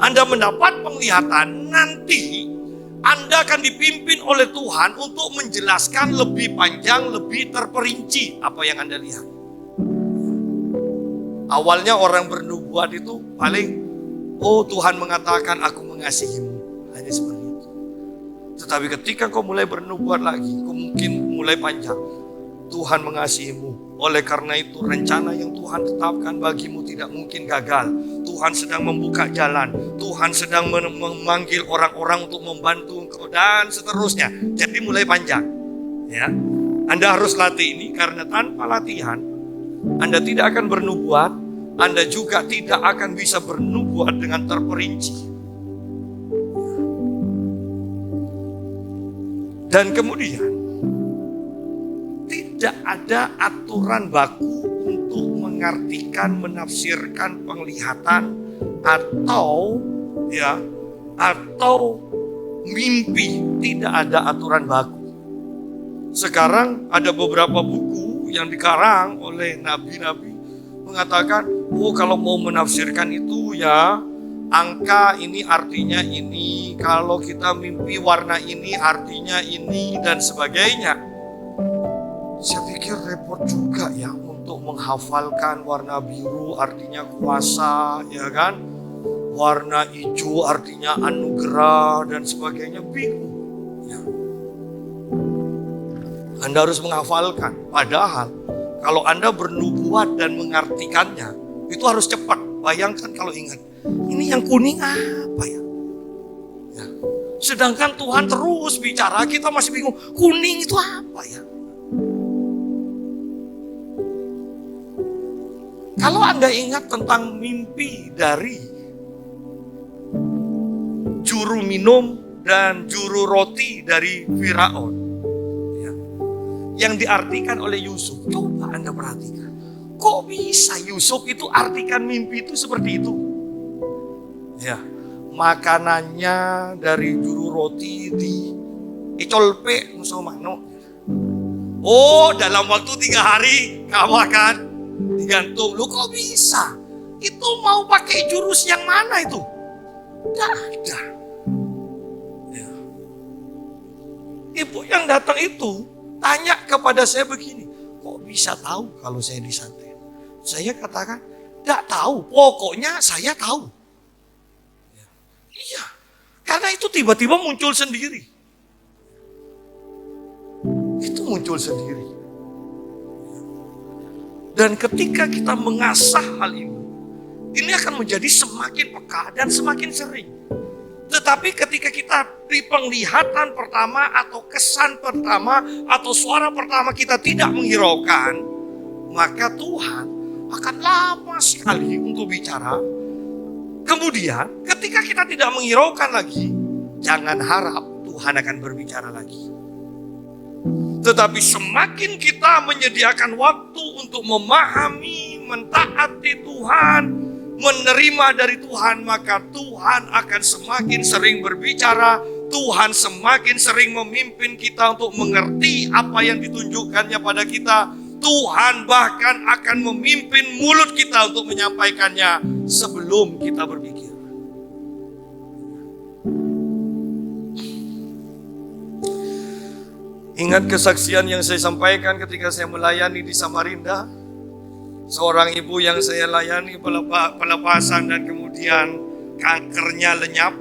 Anda mendapat penglihatan, nanti Anda akan dipimpin oleh Tuhan untuk menjelaskan lebih panjang, lebih terperinci apa yang Anda lihat. Awalnya orang bernubuat itu paling, oh Tuhan mengatakan aku mengasihimu. Hanya seperti itu. Tetapi ketika kau mulai bernubuat lagi, kau mungkin mulai panjang. Tuhan mengasihimu. Oleh karena itu rencana yang Tuhan tetapkan bagimu tidak mungkin gagal. Tuhan sedang membuka jalan. Tuhan sedang memanggil orang-orang untuk membantu engkau dan seterusnya. Jadi mulai panjang. Ya, Anda harus latih ini karena tanpa latihan Anda tidak akan bernubuat Anda juga tidak akan bisa bernubuat dengan terperinci. Dan kemudian, tidak ada aturan baku untuk mengartikan, menafsirkan penglihatan atau mimpi. Tidak ada aturan baku. Sekarang ada beberapa buku yang dikarang oleh nabi-nabi mengatakan, kalau mau menafsirkan itu ya angka ini artinya ini, kalau kita mimpi warna ini artinya ini dan sebagainya. Saya pikir repot juga ya untuk menghafalkan warna biru artinya kuasa, ya kan? Warna hijau artinya anugerah dan sebagainya, bingung. Ya. Anda harus menghafalkan, padahal kalau Anda bernubuat dan mengartikannya, itu harus cepat. Bayangkan kalau ingat, ini yang kuning apa ya? Sedangkan Tuhan terus bicara, kita masih bingung, kuning itu apa ya? Kalau Anda ingat tentang mimpi dari juru minum dan juru roti dari Firaun, yang diartikan oleh Yusuf, coba Anda perhatikan. Kok bisa Yusuf itu artikan mimpi itu seperti itu? Ya, makanannya dari juru roti di icolpe musomano. Oh, dalam waktu 3 hari kamu akan digantung. Lu kok bisa? Itu mau pakai jurus yang mana itu? Tidak ada. Ya. Ibu yang datang itu tanya kepada saya begini, kok bisa tahu kalau saya disantet? Saya katakan, tidak tahu, pokoknya saya tahu. Iya, karena itu tiba-tiba muncul sendiri. Itu muncul sendiri. Dan ketika kita mengasah hal ini akan menjadi semakin peka dan semakin sering. Tetapi ketika kita di penglihatan pertama atau kesan pertama atau suara pertama kita tidak menghiraukan, maka Tuhan akan lama sekali untuk bicara. Kemudian ketika kita tidak menghiraukan lagi, jangan harap Tuhan akan berbicara lagi. Tetapi semakin kita menyediakan waktu untuk memahami, mentaati Tuhan, menerima dari Tuhan, maka Tuhan akan semakin sering berbicara. Tuhan semakin sering memimpin kita untuk mengerti apa yang ditunjukkannya pada kita. Tuhan bahkan akan memimpin mulut kita untuk menyampaikannya sebelum kita berpikir. Ingat kesaksian yang saya sampaikan ketika saya melayani di Samarinda. Seorang ibu yang saya layani pelepasan dan kemudian kankernya lenyap.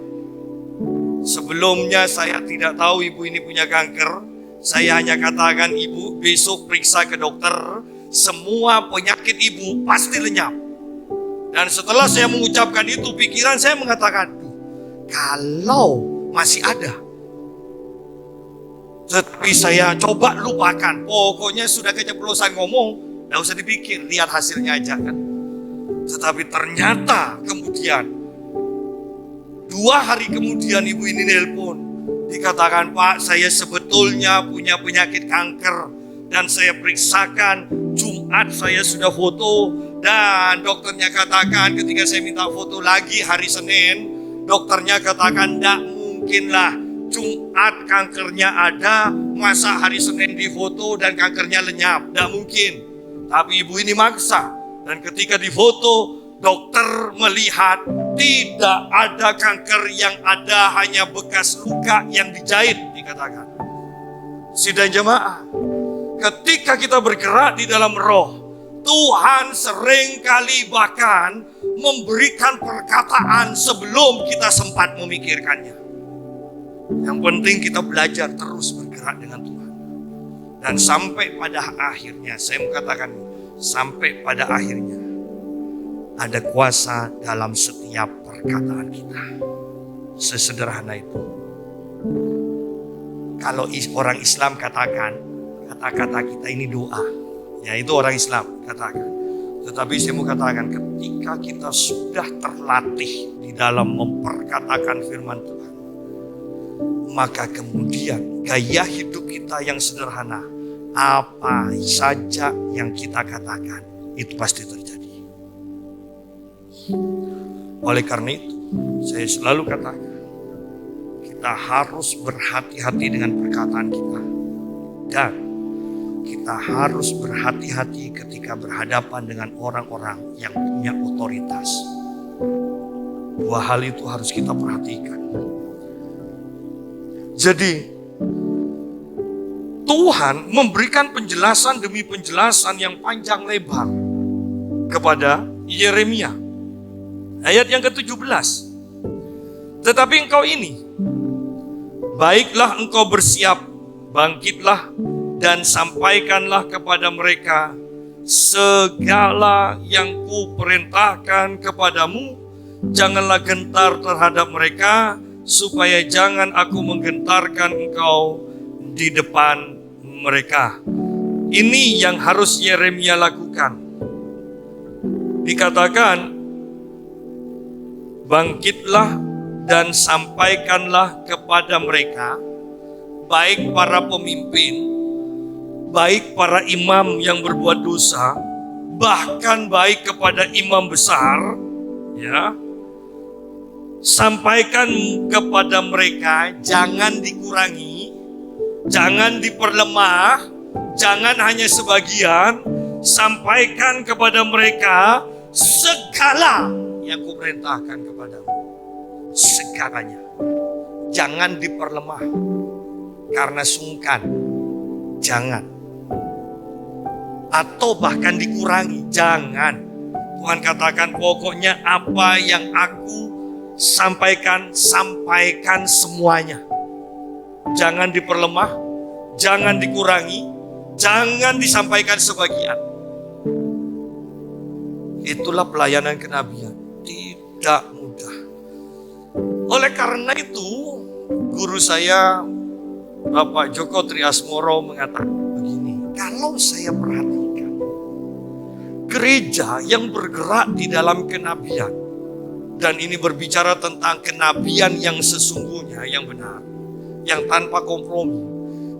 Sebelumnya saya tidak tahu ibu ini punya kanker. Saya hanya katakan, ibu besok periksa ke dokter. Semua penyakit ibu pasti lenyap. Dan setelah saya mengucapkan itu, pikiran saya mengatakan, kalau masih ada. Tapi saya coba lupakan. Pokoknya sudah keceplosan ngomong, tidak usah dipikir, lihat hasilnya aja kan. Tetapi ternyata kemudian 2 hari kemudian ibu ini nelpon. Dikatakan, Pak, saya sebetulnya punya penyakit kanker. Dan saya periksakan, Jumat saya sudah foto. Dan dokternya katakan ketika saya minta foto lagi hari Senin, dokternya katakan, tidak mungkinlah Jumat kankernya ada, masa hari Senin difoto dan kankernya lenyap. Tidak mungkin. Tapi ibu ini maksa. Dan ketika difoto, dokter melihat tidak ada kanker, yang ada hanya bekas luka yang dijahit, dikatakan. Sidang jemaah, ketika kita bergerak di dalam roh, Tuhan seringkali bahkan memberikan perkataan sebelum kita sempat memikirkannya. Yang penting kita belajar terus bergerak dengan Tuhan. Dan sampai pada akhirnya, saya mengatakan, sampai pada akhirnya ada kuasa dalam setiap perkataan kita. Sesederhana itu. Kalau orang Islam katakan, kata-kata kita ini doa. Ya, itu orang Islam katakan. Tetapi saya mau katakan, ketika kita sudah terlatih di dalam memperkatakan firman Tuhan, maka kemudian gaya hidup kita yang sederhana, apa saja yang kita katakan, itu pasti terjadi. Oleh karena itu, saya selalu katakan, kita harus berhati-hati dengan perkataan kita. Dan kita harus berhati-hati ketika berhadapan dengan orang-orang yang punya otoritas. Dua hal itu harus kita perhatikan. Jadi, Tuhan memberikan penjelasan demi penjelasan yang panjang lebar kepada Yeremia. Ayat yang ke-17. Tetapi engkau ini, baiklah engkau bersiap, bangkitlah dan sampaikanlah kepada mereka segala yang kuperintahkan kepadamu. Janganlah gentar terhadap mereka, supaya jangan aku menggentarkan engkau di depan mereka. Ini yang harus Yeremia lakukan. Dikatakan, bangkitlah dan sampaikanlah kepada mereka, baik para pemimpin, baik para imam yang berbuat dosa, bahkan baik kepada imam besar, ya. Sampaikan kepada mereka, jangan dikurangi, jangan diperlemah, jangan hanya sebagian. Sampaikan kepada mereka segala yang kuperintahkan kepadamu. Segalanya. Jangan diperlemah karena sungkan. Jangan. Atau bahkan dikurangi. Jangan. Tuhan katakan, pokoknya apa yang aku sampaikan semuanya. Jangan diperlemah, jangan dikurangi, jangan disampaikan sebagian. Itulah pelayanan kenabian. Tidak mudah. Oleh karena itu, guru saya Bapak Joko Triasmoro mengatakan begini, kalau saya perhatikan gereja yang bergerak di dalam kenabian, dan ini berbicara tentang kenabian yang sesungguhnya, yang benar, yang tanpa kompromi.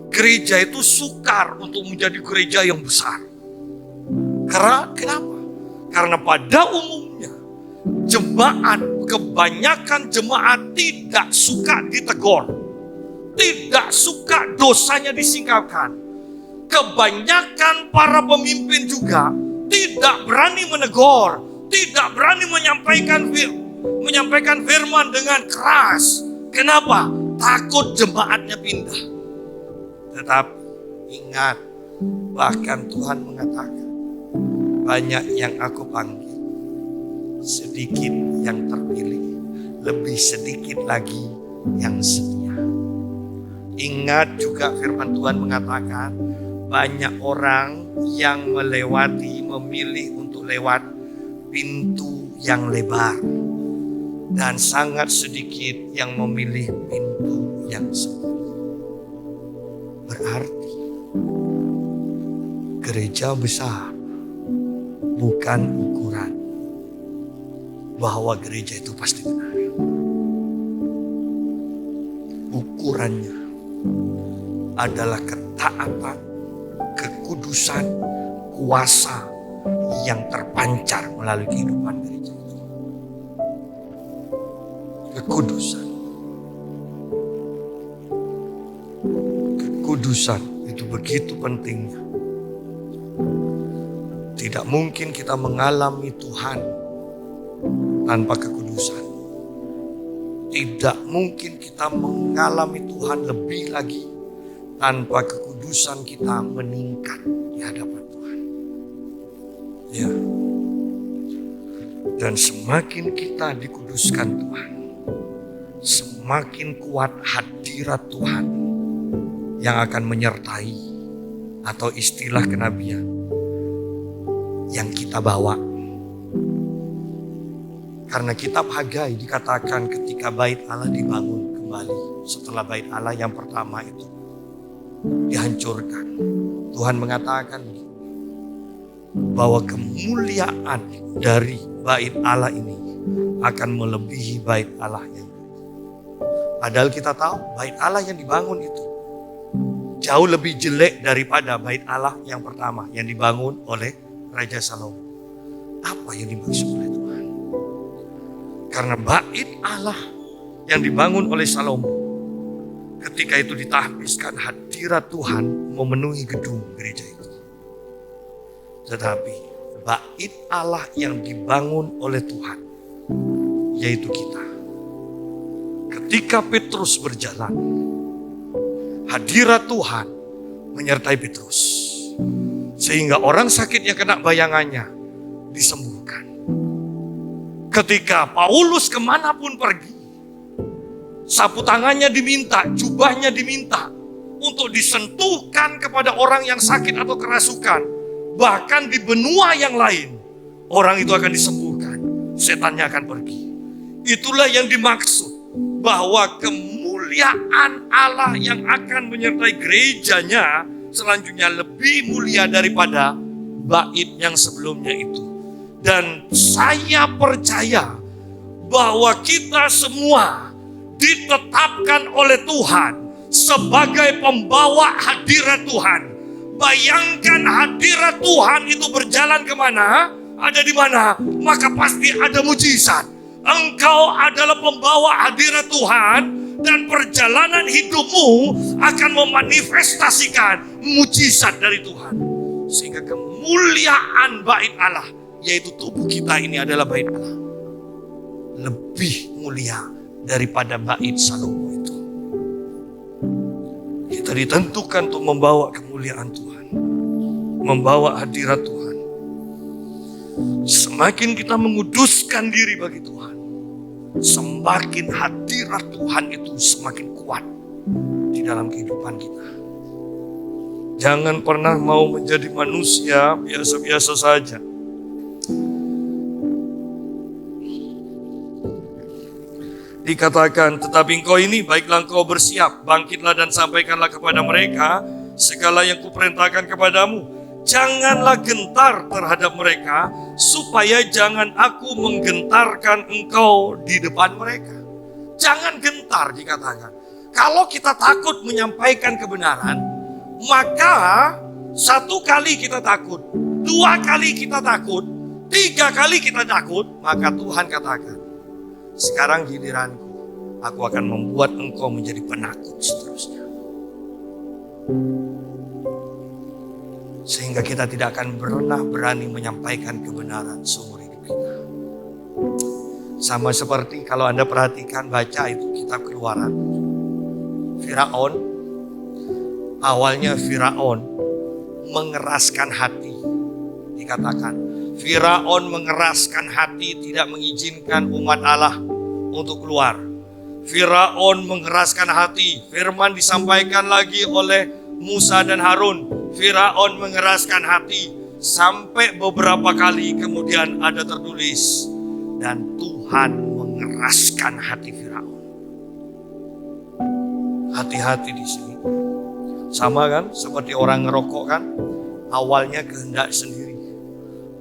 Gereja itu sukar untuk menjadi gereja yang besar. Karena kenapa? Karena pada umumnya kebanyakan jemaat tidak suka ditegur, tidak suka dosanya disingkapkan. Kebanyakan para pemimpin juga tidak berani menegur, tidak berani menyampaikan firman dengan keras. Kenapa? Takut jemaatnya pindah. Tetapi ingat, bahkan Tuhan mengatakan, banyak yang aku panggil, sedikit yang terpilih, lebih sedikit lagi yang setia. Ingat juga firman Tuhan mengatakan, banyak orang yang memilih untuk lewat pintu yang lebar, dan sangat sedikit yang memilih pintu yang sempit. Berarti gereja besar bukan ukuran bahwa gereja itu pasti benar. Ukurannya adalah ketaatan, kekudusan, kuasa yang terpancar melalui kehidupan gereja itu. Kekudusan. Kekudusan itu begitu pentingnya. Tidak mungkin kita mengalami Tuhan tanpa kekudusan. Tidak mungkin kita mengalami Tuhan lebih lagi tanpa kekudusan kita meningkat di hadapan Tuhan. Ya. Dan semakin kita dikuduskan Tuhan, semakin kuat hadirat Tuhan yang akan menyertai, atau istilah kenabian yang kita bawa. Karena kitab Hagai dikatakan ketika bait Allah dibangun kembali, setelah bait Allah yang pertama itu dihancurkan, Tuhan mengatakan, bahwa kemuliaan dari bait Allah ini akan melebihi bait Allah yang padahal kita tahu bait Allah yang dibangun itu jauh lebih jelek daripada bait Allah yang pertama yang dibangun oleh Raja Salomo. Apa yang dimaksud oleh Tuhan? Karena bait Allah yang dibangun oleh Salomo, ketika itu ditahbiskan, hadirat Tuhan memenuhi gedung gereja itu. Tetapi bait Allah yang dibangun oleh Tuhan, yaitu kita. Ketika Petrus berjalan, hadirat Tuhan menyertai Petrus. Sehingga orang sakit yang kena bayangannya disembuhkan. Ketika Paulus kemanapun pergi, sapu tangannya diminta, jubahnya diminta untuk disentuhkan kepada orang yang sakit atau kerasukan. Bahkan di benua yang lain, orang itu akan disembuhkan, setannya akan pergi. Itulah yang dimaksud bahwa kemuliaan Allah yang akan menyertai gerejanya selanjutnya lebih mulia daripada bait yang sebelumnya itu. Dan saya percaya bahwa kita semua ditetapkan oleh Tuhan sebagai pembawa hadirat Tuhan. Bayangkan hadirat Tuhan itu berjalan kemana? Ada di mana? Maka pasti ada mujizat. Engkau adalah pembawa hadirat Tuhan dan perjalanan hidupmu akan memanifestasikan mujizat dari Tuhan. Sehingga kemuliaan bait Allah, yaitu tubuh kita ini adalah bait Allah, lebih mulia daripada bait Salomo itu. Kita ditentukan untuk membawa kemuliaan Tuhan, membawa hadirat Tuhan. Semakin kita menguduskan diri bagi Tuhan, semakin hadirat Tuhan itu semakin kuat di dalam kehidupan kita. Jangan pernah mau menjadi manusia biasa-biasa saja. Dikatakan, tetapi engkau ini baiklah engkau bersiap, bangkitlah dan sampaikanlah kepada mereka segala yang kuperintahkan kepadamu. Janganlah gentar terhadap mereka, supaya jangan aku menggentarkan engkau di depan mereka. Jangan gentar dikatakan. Kalau kita takut menyampaikan kebenaran, maka satu kali kita takut, dua kali kita takut, tiga kali kita takut, maka Tuhan katakan, sekarang giliranku, aku akan membuat engkau menjadi penakut seterusnya. Sehingga kita tidak akan pernah berani menyampaikan kebenaran seumur hidup kita. Sama seperti kalau Anda perhatikan, baca itu kitab Keluaran. Firaun, awalnya Firaun mengeraskan hati. Dikatakan, Firaun mengeraskan hati, tidak mengizinkan umat Allah untuk keluar. Firaun mengeraskan hati, firman disampaikan lagi oleh Musa dan Harun. Firaun mengeraskan hati sampai beberapa kali kemudian ada tertulis, dan Tuhan mengeraskan hati Firaun. Hati-hati di sini. Sama kan seperti orang ngerokok kan, awalnya kehendak sendiri.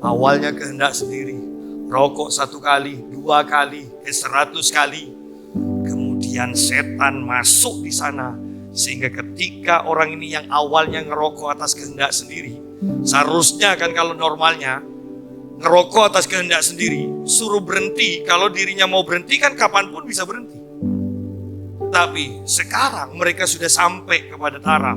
Awalnya kehendak sendiri. Rokok satu kali, dua kali, 100 kali. Kemudian setan masuk di sana. Sehingga ketika orang ini yang awalnya ngerokok atas kehendak sendiri, seharusnya kan kalau normalnya ngerokok atas kehendak sendiri, suruh berhenti. Kalau dirinya mau berhenti kan kapanpun bisa berhenti. Tapi sekarang mereka sudah sampai kepada taraf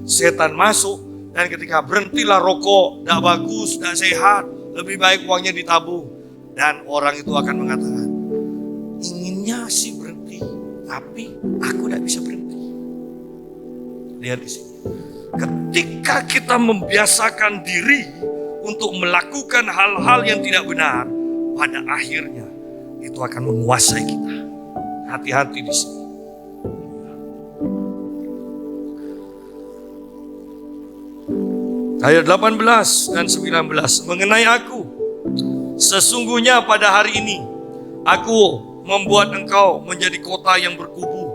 setan masuk, dan ketika berhentilah rokok, tidak bagus, tidak sehat, lebih baik uangnya ditabung. Dan orang itu akan mengatakan, inginnya sih berhenti, tapi aku tidak bisa berhenti. Lihat di sini. Ketika kita membiasakan diri untuk melakukan hal-hal yang tidak benar, pada akhirnya itu akan menguasai kita. Hati-hati di sini. Ayat 18 dan 19. Mengenai aku, sesungguhnya pada hari ini aku membuat engkau menjadi kota yang berkubu,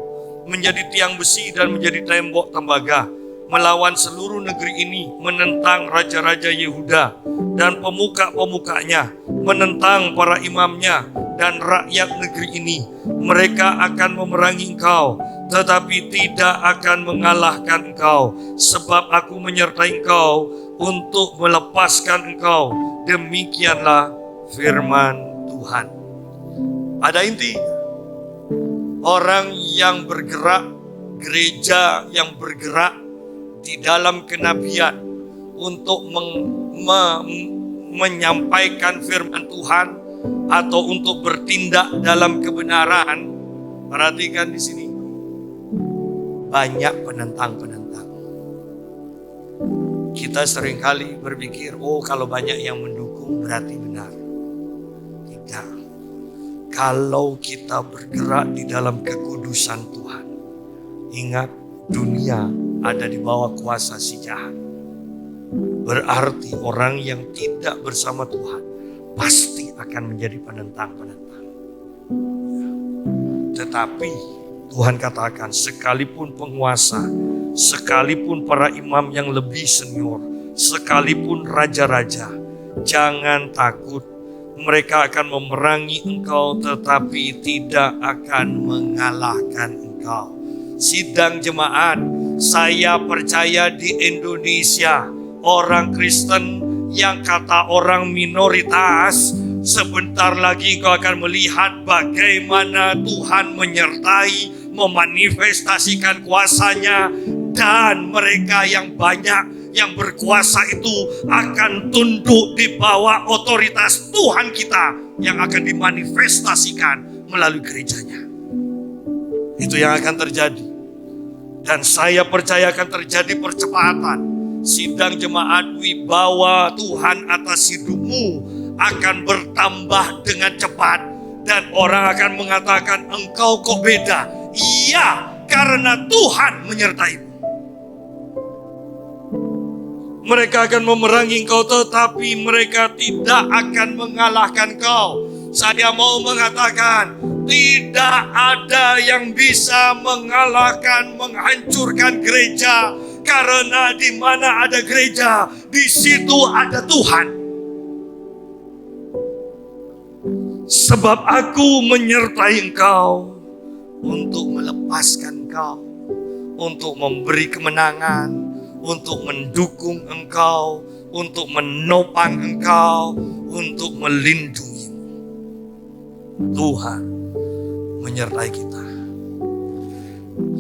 menjadi tiang besi dan menjadi tembok tembaga, melawan seluruh negeri ini, menentang raja-raja Yehuda dan pemuka-pemukanya, menentang para imamnya dan rakyat negeri ini. Mereka akan memerangi engkau, tetapi tidak akan mengalahkan engkau, sebab aku menyertai engkau untuk melepaskan engkau. Demikianlah firman Tuhan. Ada inti. Orang yang bergerak, gereja yang bergerak di dalam kenabian untuk menyampaikan firman Tuhan atau untuk bertindak dalam kebenaran. Perhatikan di sini. Banyak penentang-penentang. Kita seringkali berpikir, oh kalau banyak yang mendukung berarti benar. Tidak. Kalau kita bergerak di dalam kekudusan Tuhan, ingat dunia ada di bawah kuasa si jahat. Berarti orang yang tidak bersama Tuhan pasti akan menjadi penentang-penentang. Tetapi Tuhan katakan, sekalipun penguasa, sekalipun para imam yang lebih senior, sekalipun raja-raja, jangan takut. Mereka akan memerangi engkau, tetapi tidak akan mengalahkan engkau. Sidang jemaat, saya percaya di Indonesia, orang Kristen yang kata orang minoritas, sebentar lagi engkau akan melihat bagaimana Tuhan menyertai, memanifestasikan kuasanya, dan mereka yang banyak yang berkuasa itu akan tunduk di bawah otoritas Tuhan kita yang akan dimanifestasikan melalui gerejanya. Itu yang akan terjadi. Dan saya percaya akan terjadi percepatan. Sidang jemaat, wibawa Tuhan atas hidupmu akan bertambah dengan cepat. Dan orang akan mengatakan, engkau kok beda? Iya, karena Tuhan menyertaimu. Mereka akan memerangi engkau, tetapi mereka tidak akan mengalahkan engkau. Saya mau mengatakan, tidak ada yang bisa mengalahkan, menghancurkan gereja. Karena di mana ada gereja, di situ ada Tuhan. Sebab aku menyertai engkau untuk melepaskan engkau, untuk memberi kemenangan, untuk mendukung engkau, untuk menopang engkau, untuk melindungi. Tuhan menyertai kita.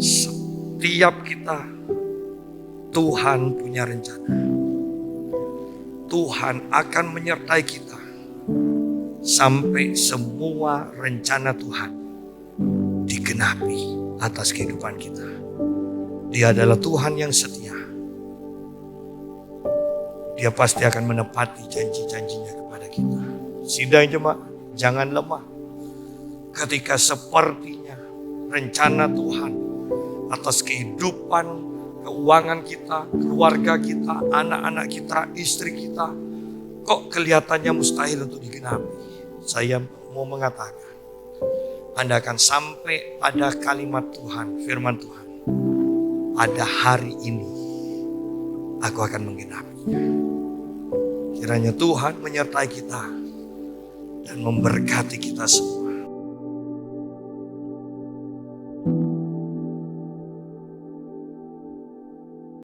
Setiap kita, Tuhan punya rencana. Tuhan akan menyertai kita sampai semua rencana Tuhan digenapi atas kehidupan kita. Dia adalah Tuhan yang setia. Dia pasti akan menepati janji-janjinya kepada kita. Sidang jemaat, jangan lemah. Ketika sepertinya rencana Tuhan atas kehidupan, keuangan kita, keluarga kita, anak-anak kita, istri kita, kok kelihatannya mustahil untuk digenapi. Saya mau mengatakan, Anda akan sampai pada kalimat Tuhan, firman Tuhan. Pada hari ini, aku akan menggenapinya. Kiranya Tuhan menyertai kita dan memberkati kita semua.